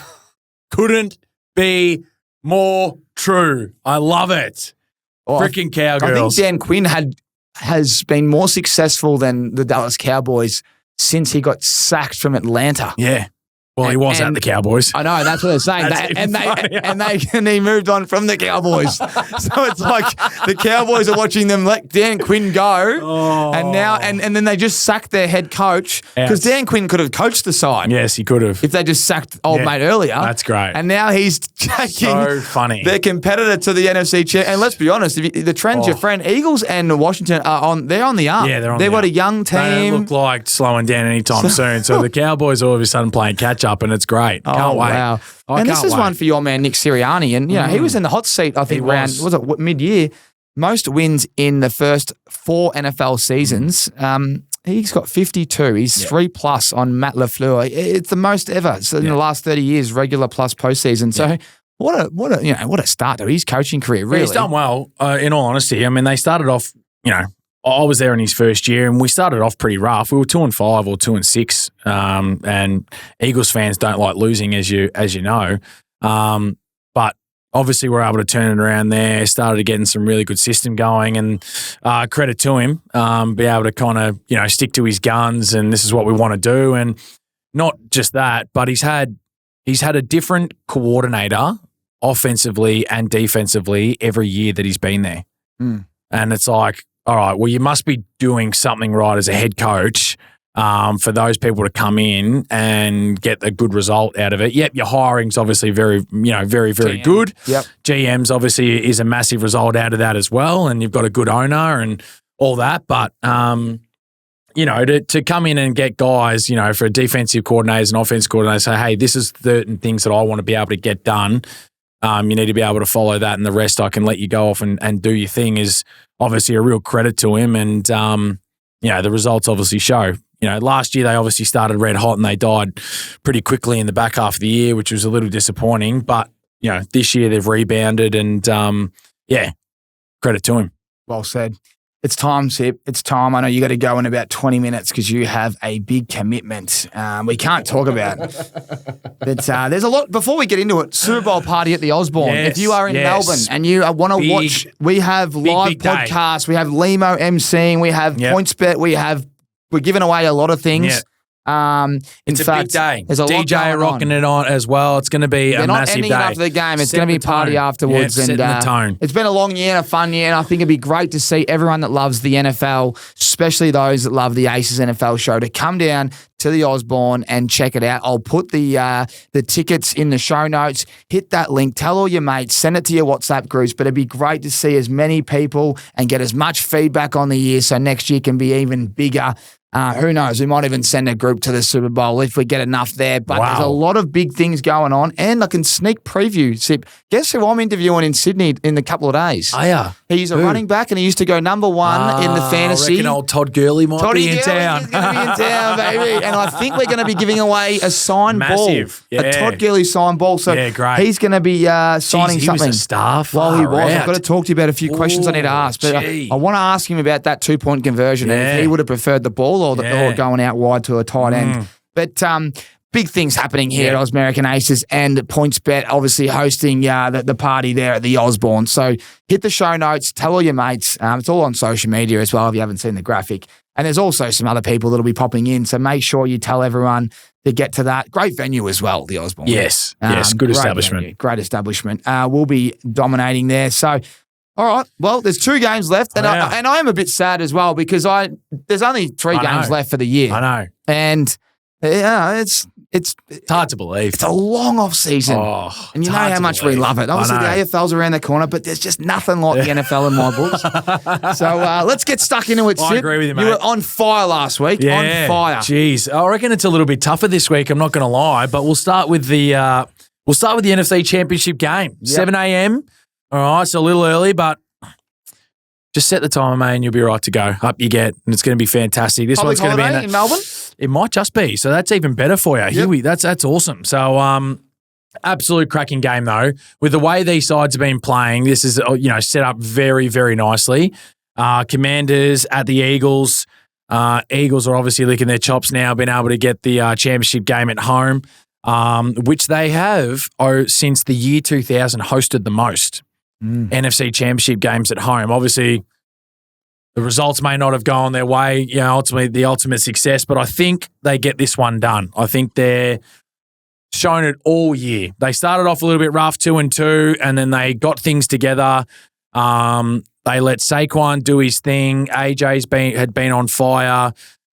Couldn't be more true. I love it. Freaking Cowgirls. I think Dan Quinn has been more successful than the Dallas Cowboys since he got sacked from Atlanta. Yeah. Well, he was at the Cowboys. I know, that's what they're saying. And he moved on from the Cowboys. So it's like the Cowboys are watching them let Dan Quinn go, and now and then they just sacked their head coach because Dan Quinn could have coached the side. Yes, he could have. If they just sacked old mate earlier. That's great. And now he's taking their competitor to the NFC Championship. And let's be honest, the trend's your friend. Eagles and Washington they're on the up. Yeah, they're on They've the got up. a young team. They don't look like slowing down anytime soon. So the Cowboys all of a sudden playing catch up, and it's great. Can't wait. Wow. And this is one for your man, Nick Sirianni. And, he was in the hot seat, I think, mid-year? Most wins in the first 4 NFL seasons. He's got 52. He's 3+ on Matt LaFleur. It's the most ever. So in the last 30 years, regular plus postseason. So what a start to his coaching career, really. He's done well, in all honesty. I mean, they started off, I was there in his first year, and we started off pretty rough. We were 2-5 or 2-6, and Eagles fans don't like losing, as you know. But obviously, we're able to turn it around there. Started getting some really good system going, and credit to him, be able to kind of stick to his guns, and this is what we want to do. And not just that, but he's had a different coordinator, offensively and defensively, every year that he's been there, and it's like, all right, well, you must be doing something right as a head coach for those people to come in and get a good result out of it. Yep, your hiring's obviously very, very good. Yep. GM's obviously is a massive result out of that as well, and you've got a good owner and all that. But, to come in and get guys, for defensive coordinators and offensive coordinators, say, hey, this is certain things that I want to be able to get done. You need to be able to follow that, and the rest I can let you go off and do your thing is obviously a real credit to him. And, the results obviously show. Last year they obviously started red hot and they died pretty quickly in the back half of the year, which was a little disappointing. But, this year they've rebounded and, credit to him. Well said. It's time, Sip. It's time. I know you got to go in about 20 minutes because you have a big commitment we can't talk about. But there's a lot. Before we get into it, Super Bowl party at the Osborne. Yes, if you are in Melbourne and you want to watch, we have live podcasts. We have Limo emceeing. We have PointsBet. We're giving away a lot of things. Yep. It's a big day. There's a lot DJ rocking it on as well. It's going to be a massive day. They're not ending it after the game. It's going to be a party afterwards. Setting the tone. It's been a long year and a fun year, and I think it'd be great to see everyone that loves the NFL, especially those that love the Aces NFL show, to come down to the Osborne and check it out. I'll put the tickets in the show notes. Hit that link. Tell all your mates. Send it to your WhatsApp groups. But it'd be great to see as many people and get as much feedback on the year so next year can be even bigger. Who knows? We might even send a group to the Super Bowl if we get enough there. But there's a lot of big things going on. And I can sneak preview, Sip. Guess who I'm interviewing in Sydney in a couple of days? Oh, yeah. He's a running back and he used to go number 1 in the fantasy. I reckon old Todd Gurley might be in town. He's going to be in town, baby. And I think we're going to be giving away a signed Massive. ball. A Todd Gurley signed ball. So great. he's going to be signing he something. Was a star. Well, he was. I've got to talk to you about a few questions I need to ask. But I want to ask him about that 2-point conversion and if he would have preferred the ball or going out wide to a tight end. But big things happening here at American Aces and PointsBet obviously hosting the party there at the Osborne. So hit the show notes, tell all your mates. It's all on social media as well if you haven't seen the graphic. And there's also some other people that'll be popping in. So make sure you tell everyone to get to that. Great venue as well, the Osborne. Yes, good establishment. Venue, great establishment. We'll be dominating there. So all right. Well, there's 2 games left, and I am a bit sad as well because there's only 3 games left for the year. I know, and it's It's hard to believe. It's a long off season, and you know how much we love it. Obviously, the AFL's around the corner, but there's just nothing like the NFL in my books. So let's get stuck into it. I agree with you, mate. You were on fire last week. Yeah, on fire. Jeez, I reckon it's a little bit tougher this week. I'm not going to lie, but we'll start with the NFC Championship game, 7 a.m. All right, so a little early, but just set the timer, mate, and you'll be right to go. Up you get, and it's going to be fantastic. This Public one's going to be in Melbourne. It might just be, so that's even better for you. Yep. That's awesome. So, absolute cracking game though. With the way these sides have been playing, this is set up very, very nicely. Commanders at the Eagles. Eagles are obviously licking their chops now, being able to get the championship game at home, which they have since the year 2000 hosted the most NFC Championship games at home. Obviously, the results may not have gone their way, ultimately the ultimate success, but I think they get this one done. I think they're shown it all year. They started off a little bit rough, 2-2, and then they got things together. They let Saquon do his thing. AJ's had been on fire.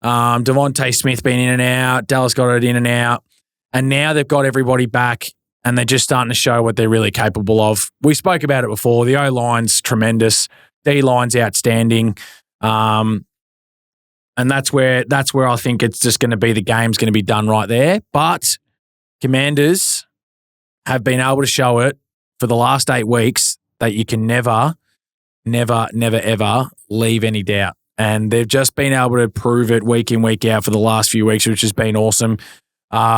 Devontae Smith been in and out. Dallas got it in and out. And now they've got everybody back, and they're just starting to show what they're really capable of. We spoke about it before. The O-line's tremendous. D-line's outstanding. And that's where I think it's just going to be, the game's going to be done right there. But Commanders have been able to show it for the last 8 weeks that you can never, ever leave any doubt. And they've just been able to prove it week in, week out for the last few weeks, which has been awesome.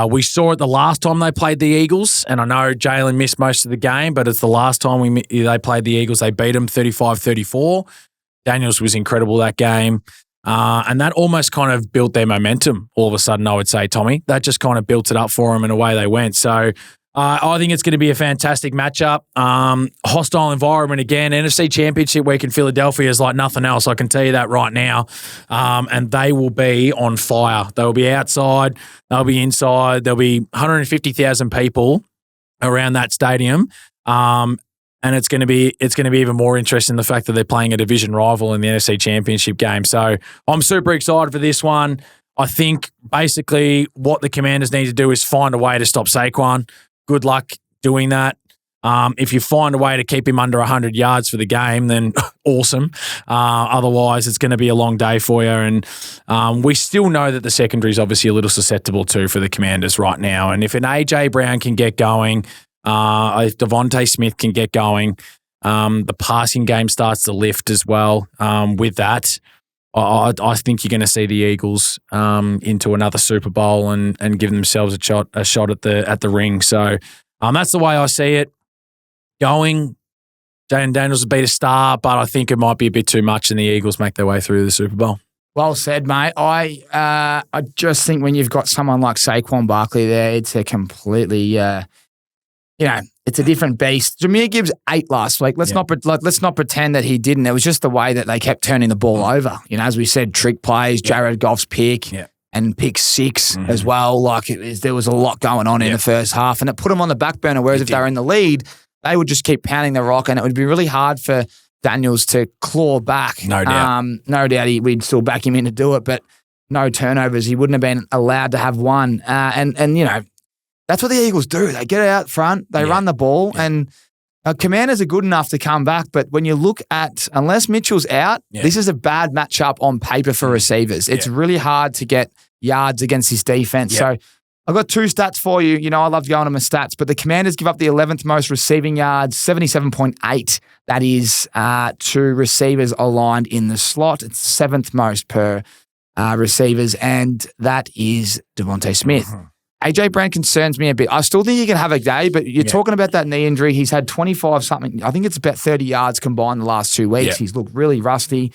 We saw it the last time they played the Eagles, and I know Jalen missed most of the game, but it's the last time they played the Eagles. They beat them 35-34. Daniels was incredible that game, and that almost kind of built their momentum all of a sudden, I would say, Tommy. That just kind of built it up for them, and away they went. So I think it's going to be a fantastic matchup. Hostile environment again. NFC Championship week in Philadelphia is like nothing else. I can tell you that right now. And they will be on fire. They will be outside. They'll be inside. There'll be 150,000 people around that stadium. And it's going to be even more interesting, the fact that they're playing a division rival in the NFC Championship game. So I'm super excited for this one. I think basically what the Commanders need to do is find a way to stop Saquon. Good luck doing that. If you find a way to keep him under 100 yards for the game, then awesome. Otherwise, it's going to be a long day for you. And we still know that the secondary is obviously a little susceptible too for the Commanders right now. And if an AJ Brown can get going, if Devontae Smith can get going, the passing game starts to lift as well. With that, I think you're going to see the Eagles into another Super Bowl and give themselves a shot at the ring. So that's the way I see it going. Jaden Daniels will be a star, but I think it might be a bit too much, and the Eagles make their way through the Super Bowl. Well said, mate. I just think when you've got someone like Saquon Barkley there, it's a completely it's a different beast. Jameer Gibbs 8 last week. Let's not pretend that he didn't. It was just the way that they kept turning the ball over. As we said, trick plays, Jared Goff's pick, and pick 6 as well. There was a lot going on in the first half, and it put them on the back burner. Whereas if they were in the lead, they would just keep pounding the rock, and it would be really hard for Daniels to claw back. No doubt. No doubt we'd still back him in to do it, but no turnovers. He wouldn't have been allowed to have one. That's what the Eagles do. They get out front, they run the ball, and Commanders are good enough to come back. But when you look at, unless Mitchell's out, this is a bad matchup on paper for receivers. It's really hard to get yards against this defense. So I've got 2 stats for you. I love going to my stats, but the Commanders give up the 11th most receiving yards, 77.8. That is to receivers aligned in the slot. It's 7th most per receivers, and that is Devontae Smith. AJ Brown concerns me a bit. I still think he can have a day, but you're talking about that knee injury. He's had 25 something. I think it's about 30 yards combined the last 2 weeks. He's looked really rusty.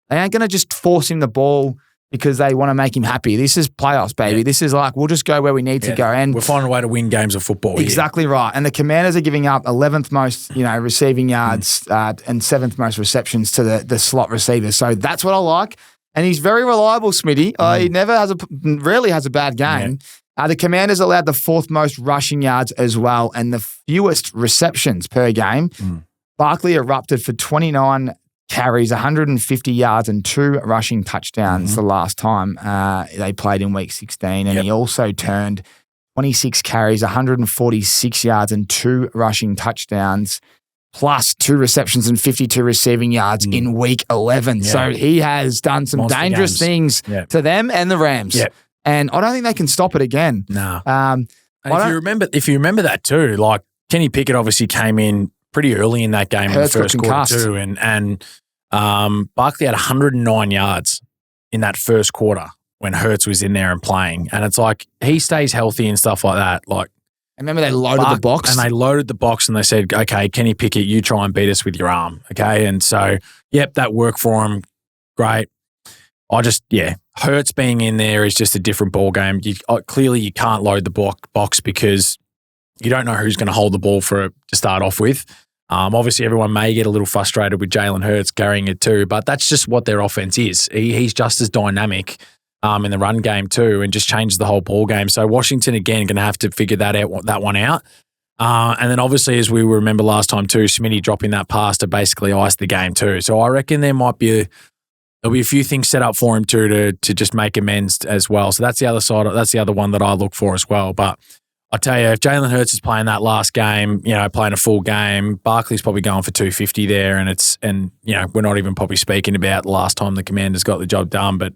They ain't going to just force him the ball because they want to make him happy. This is playoffs, baby. This is like, we'll just go where we need to go. And we're finding a way to win games of football. Exactly right. And the Commanders are giving up 11th most, receiving yards and 7th most receptions to the slot receivers. So that's what I like. And he's very reliable, Smitty. He rarely has a bad game. The Commanders allowed the 4th most rushing yards as well and the fewest receptions per game. Barkley erupted for 29 carries, 150 yards and 2 rushing touchdowns the last time they played in week 16. And he also turned 26 carries, 146 yards, and 2 rushing touchdowns, plus 2 receptions and 52 receiving yards in week 11. Yeah. So he has done some Monster dangerous things to them and the Rams. Yep. And I don't think they can stop it again. No. If you remember that too, like Kenny Pickett obviously came in pretty early in that game in the first quarter too, and Barkley had 109 yards in that first quarter when Hurts was in there and playing. And it's like he stays healthy and stuff like that. Like, remember they loaded the box? And they loaded the box and they said, okay, Kenny Pickett, you try and beat us with your arm. Okay. And so, that worked for him. Great. Hurts being in there is just a different ball game. Clearly you can't load the box because you don't know who's going to hold the ball to start off with. Obviously, everyone may get a little frustrated with Jalen Hurts carrying it too, but that's just what their offense is. He's just as dynamic in the run game too, and just changes the whole ball game. So Washington again going to have to figure that one out. And then obviously, as we remember last time too, Smitty dropping that pass to basically ice the game too. So I reckon there'll be a few things set up for him too to just make amends as well. So that's the other side. That's the other one that I look for as well. But I tell you, if Jalen Hurts is playing that last game, playing a full game, Barkley's probably going for 250 there, and we're not even probably speaking about the last time the Commanders got the job done. But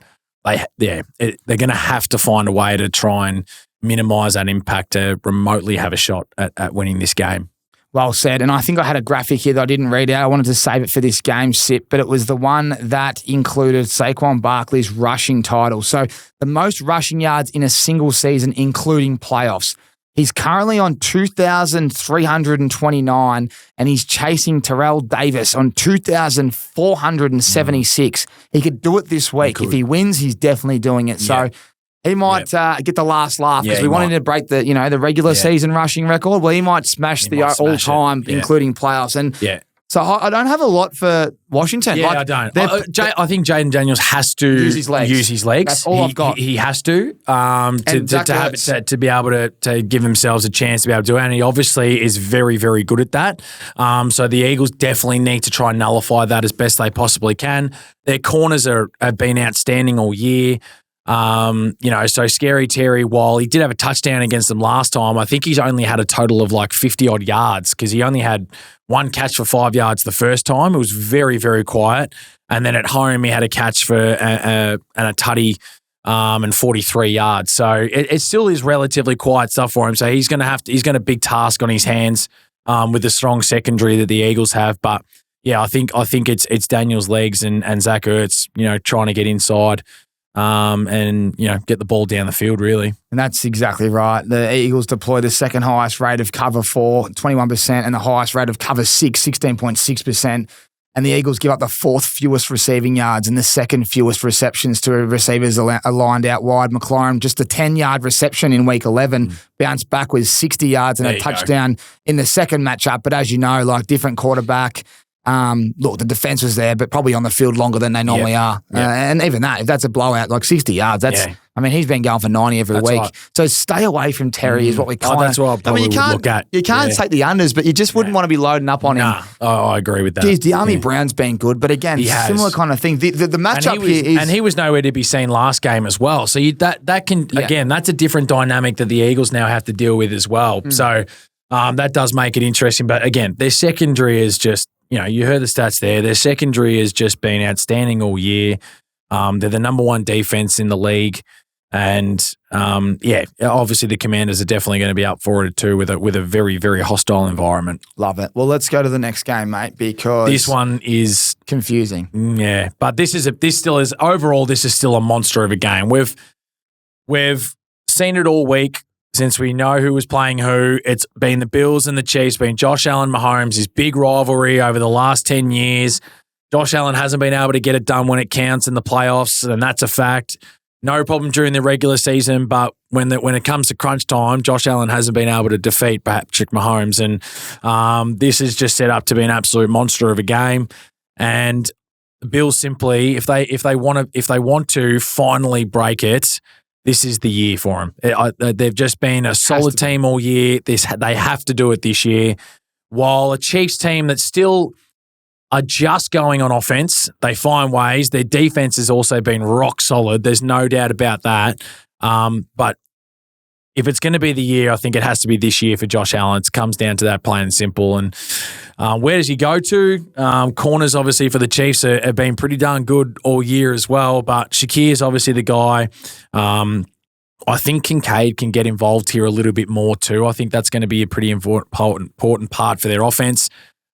they're going to have to find a way to try and minimise that impact to remotely have a shot at winning this game. Well said. And I think I had a graphic here that I didn't read out. I wanted to save it for this game, Sip, but it was the one that included Saquon Barkley's rushing title. So the most rushing yards in a single season, including playoffs. He's currently on 2,329 and he's chasing Terrell Davis on 2,476. He could do it this week. If he wins, he's definitely doing it. So he might get the last laugh because we wanted to break the regular season rushing record. Well, he might smash the all-time, including playoffs. And so I don't have a lot for Washington. Yeah, I don't. I think Jaden Daniels has to use his legs. That's all I've got. He has to to be able to give themselves a chance to be able to do it. And he obviously is very, very good at that. So the Eagles definitely need to try and nullify that as best they possibly can. Their corners have been outstanding all year. So Scary Terry, while he did have a touchdown against them last time, I think he's only had a total of like 50 odd yards because he only had one catch for 5 yards the first time. It was very, very quiet. And then at home, he had a catch for and a tutty and 43 yards. So it still is relatively quiet stuff for him. So he's going to a big task on his hands with the strong secondary that the Eagles have. But yeah, I think it's Daniel's legs and Zach Ertz, trying to get inside. And get the ball down the field, really. And that's exactly right. The Eagles deploy the second highest rate of cover 4, 21%, and the highest rate of cover 6, 16.6%. And the Eagles give up the fourth fewest receiving yards and the second fewest receptions to receivers aligned out wide. McLaurin, just a 10-yard reception in week 11, bounced back with 60 yards and a touchdown in the second matchup. But as you know, like different quarterback. Look, the defense was there, but probably on the field longer than they normally are. And even that, if that's a blowout, like 60 yards, I mean, he's been going for 90 every week. Right. So stay away from Terry is what we kind of... that's what I probably would look at. You can't take the unders, but you just wouldn't want to be loading up on him. I agree with that. Geez, De'Ami Brown's been good, but again, similar kind of thing. The matchup here is... And he was nowhere to be seen last game as well. So that can... Again, that's a different dynamic that the Eagles now have to deal with as well. So that does make it interesting. But again, their secondary is just... you heard the stats there. Their secondary has just been outstanding all year. They're the number one defense in the league. And, obviously the Commanders are definitely going to be up for it too with a very, very hostile environment. Love it. Well, let's go to the next game, mate, because... This one is... confusing. Yeah. But this is still a monster of a game. We've seen it all week. Since we know who was playing who, it's been the Bills and the Chiefs, been Josh Allen, Mahomes, his big rivalry over the last 10 years. Josh Allen hasn't been able to get it done when it counts in the playoffs, and that's a fact. No problem during the regular season, but when it comes to crunch time, Josh Allen hasn't been able to defeat Patrick Mahomes, and this is just set up to be an absolute monster of a game. And the Bills simply, if they want to finally break it, this is the year for them. They've just been a solid team all year. They have to do it this year. While a Chiefs team that still are just going on offense, they find ways. Their defense has also been rock solid. There's no doubt about that. But if it's going to be the year, I think it has to be this year for Josh Allen. It comes down to that, plain and simple. And where does he go to? Corners, obviously, for the Chiefs have been pretty darn good all year as well. But Shakir is obviously the guy. I think Kincaid can get involved here a little bit more too. I think that's going to be a pretty important part for their offense.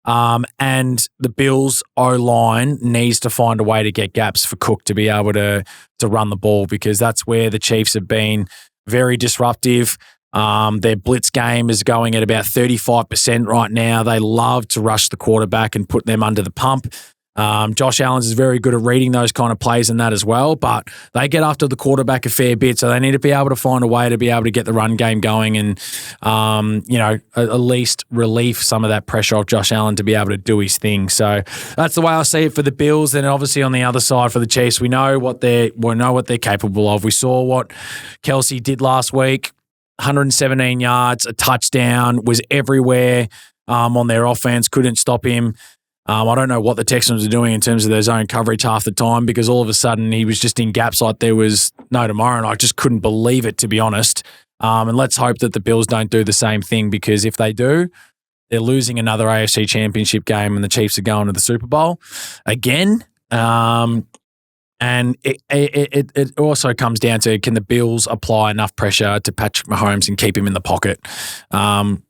And the Bills' O-line needs to find a way to get gaps for Cook to be able to run the ball, because that's where the Chiefs have been very disruptive. Their blitz game is going at about 35% right now. They love to rush the quarterback and put them under the pump. Josh Allen is very good at reading those kind of plays and that as well, but they get after the quarterback a fair bit, so they need to be able to find a way to be able to get the run game going and, at least relieve some of that pressure off Josh Allen to be able to do his thing. So that's the way I see it for the Bills. And obviously on the other side for the Chiefs, we know what they're capable of. We saw what Kelsey did last week. 117 yards, a touchdown, was everywhere on their offense, couldn't stop him. I don't know what the Texans are doing in terms of their zone coverage half the time, because all of a sudden he was just in gaps like there was no tomorrow, and I just couldn't believe it, to be honest. And let's hope that the Bills don't do the same thing, because if they do, they're losing another AFC Championship game and the Chiefs are going to the Super Bowl again. And it also comes down to, can the Bills apply enough pressure to Patrick Mahomes and keep him in the pocket?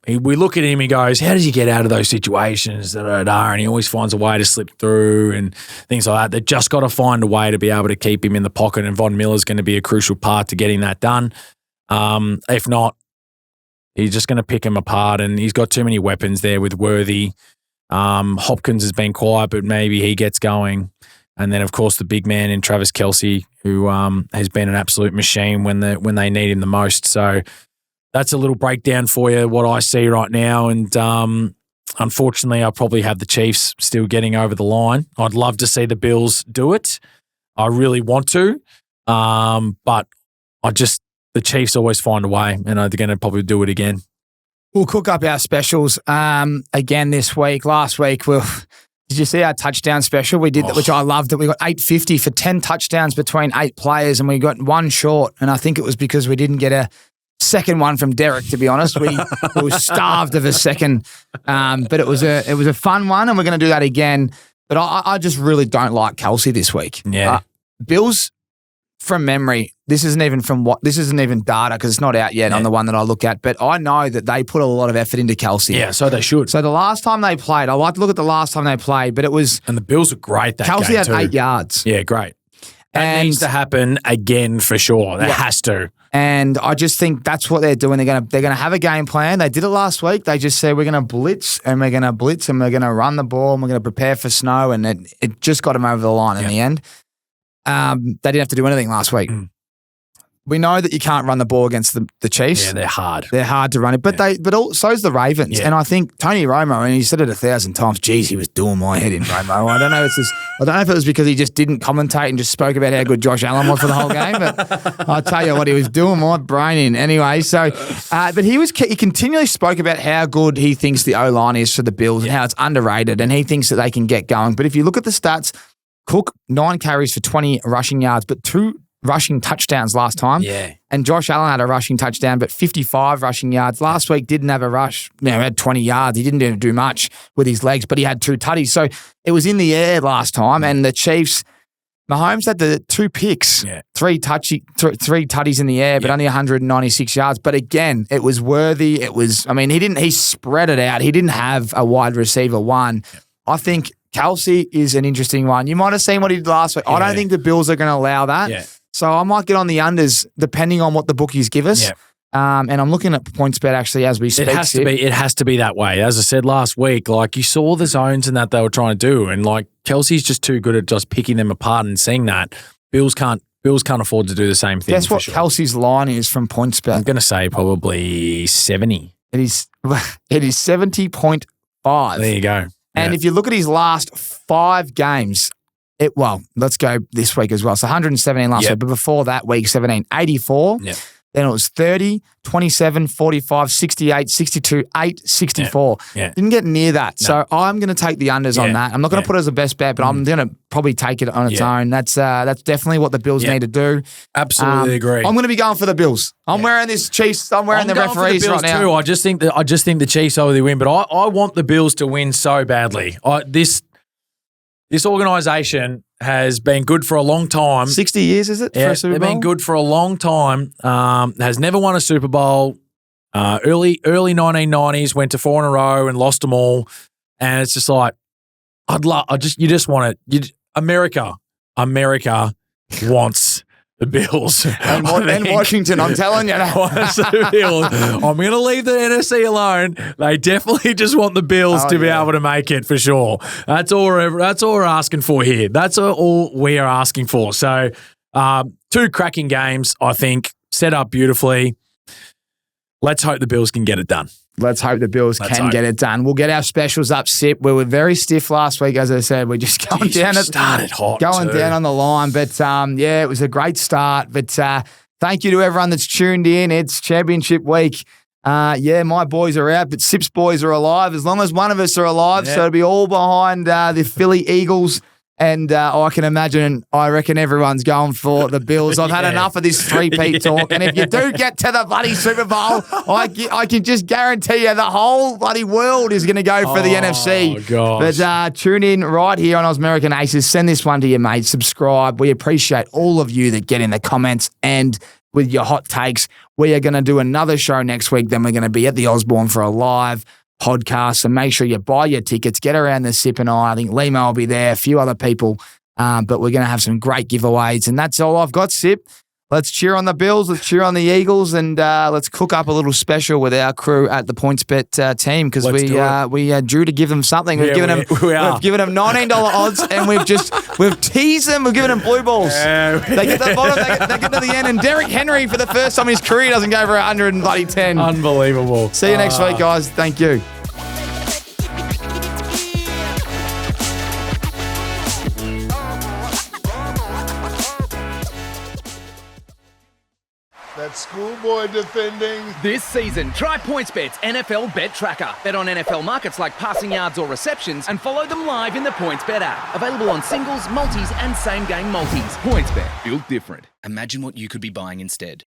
We look at him, he goes, how does he get out of those situations? And he always finds a way to slip through and things like that. They've just got to find a way to be able to keep him in the pocket, and Von Miller's going to be a crucial part to getting that done. If not, he's just going to pick him apart, and he's got too many weapons there with Worthy. Hopkins has been quiet, but maybe he gets going. And then, of course, the big man in Travis Kelce, who has been an absolute machine when they need him the most. So that's a little breakdown for you, what I see right now. And unfortunately, I probably have the Chiefs still getting over the line. I'd love to see the Bills do it. I really want to. But the Chiefs always find a way, and they're going to probably do it again. We'll cook up our specials again this week. Last week, did you see our touchdown special? We did that, which I loved. That we got $8.50 for 10 touchdowns between 8 players, and we got one short. And I think it was because we didn't get a second one from Derek. To be honest, we were starved of a second. But it was a fun one, and we're going to do that again. But I just really don't like Kelsey this week. Yeah, Bills. From memory, this isn't even data because it's not out yet on the one that I look at, but I know that they put a lot of effort into Kelsey. Yeah, so they should. So the last time they played, I like to look at the last time they played, but it was... And the Bills are great that Kelsey game had 8 yards. Yeah, great. That needs to happen again for sure. That has to. And I just think that's what they're doing. They're gonna have a game plan. They did it last week. They just said, we're going to blitz and we're going to run the ball and we're going to prepare for snow, and it just got them over the line in the end. They didn't have to do anything last week. We know that you can't run the ball against the Chiefs. Yeah, they're hard. They're hard to run it, but so's the Ravens. Yeah. And I think Tony Romo, and he said it 1,000 times. Geez, he was doing my head in, Romo. I don't know if it was because he just didn't commentate and just spoke about how good Josh Allen was for the whole game. But I'll tell you what, he was doing my brain in anyway. So, but he continually spoke about how good he thinks the O-line is for the Bills and how it's underrated, and he thinks that they can get going. But if you look at the stats, Cook 9 carries for 20 rushing yards, but 2 rushing touchdowns last time. Yeah. And Josh Allen had a rushing touchdown, but 55 rushing yards. Last week didn't have a rush. He had 20 yards. He didn't do much with his legs, but he had 2 tutties. So it was in the air last time. And the Chiefs, Mahomes had the 2 picks, 3 tutties in the air, but only 196 yards. But again, it was Worthy. He spread it out. He didn't have a wide receiver one. I think Kelsey is an interesting one. You might have seen what he did last week. I don't think the Bills are going to allow that. Yeah. So I might get on the unders depending on what the bookies give us. Yeah. And I'm looking at PointsBet actually as we speak. It has to be that way. As I said last week, like you saw the zones and that they were trying to do, and like Kelsey's just too good at just picking them apart and seeing that. Bills can't afford to do the same thing. Guess what Kelsey's line is from PointsBet? I'm going to say probably 70. It is 70.5. There you go. And if you look at his last 5 games, let's go this week as well. So 117 last week, but before that, week 17, 84, Then it was 30, 27, 45, 68, 62, 8, 64. Yeah. Didn't get near that. No. So I'm going to take the unders on that. I'm not going to put it as a best bet, but I'm going to probably take it on its own. That's definitely what the Bills need to do. Absolutely agree. I'm going to be going for the Bills. I'm wearing this Chiefs. I'm wearing the referees right now. Too. I just think the Chiefs over the win, but I want the Bills to win so badly. This organisation has been good for a long time. 60 years, is it? Yeah, for a Super they've Bowl? been good for a long time. Has never won a Super Bowl. Early 1990s, went to 4 in a row and lost them all. And it's just like, you just want it. America wants the Bills. And Washington, I'm telling you. Wants the Bills. I'm going to leave the NFC alone. They definitely just want the Bills to be able to make it for sure. That's all we're asking for here. That's all we are asking for. So 2 cracking games, I think, set up beautifully. Let's hope the Bills can get it done. Let's hope the Bills can get it done. We'll get our specials up, Sip. We were very stiff last week, as I said. We're just going down on the line. But, it was a great start. But thank you to everyone that's tuned in. It's Championship Week. My boys are out, but Sip's boys are alive. As long as one of us are alive, so it'll be all behind the Philly Eagles. And I reckon everyone's going for the Bills. I've had enough of this three-peat talk. And if you do get to the bloody Super Bowl, I can just guarantee you the whole bloody world is going to go for the NFC. Gosh. But tune in right here on Oz American Aces. Send this one to your mates. Subscribe. We appreciate all of you that get in the comments and with your hot takes. We are going to do another show next week. Then we're going to be at the Osborne for a live podcast. So make sure you buy your tickets, get around the Sip and I think Lima will be there, a few other people, but we're going to have some great giveaways. And that's all I've got, Sip. Let's cheer on the Bills, let's cheer on the Eagles, and let's cook up a little special with our crew at the PointsBet team because we are due to give them something. We've given them $19 odds, and we've teased them. We've given them blue balls. They get to the bottom, they get to the end, and Derrick Henry for the first time in his career doesn't go for 110. Unbelievable. See you next week, guys. Thank you. That schoolboy defending. This season, try PointsBet's NFL Bet Tracker. Bet on NFL markets like passing yards or receptions and follow them live in the PointsBet app. Available on singles, multis, and same-game multis. PointsBet. Built different. Imagine what you could be buying instead.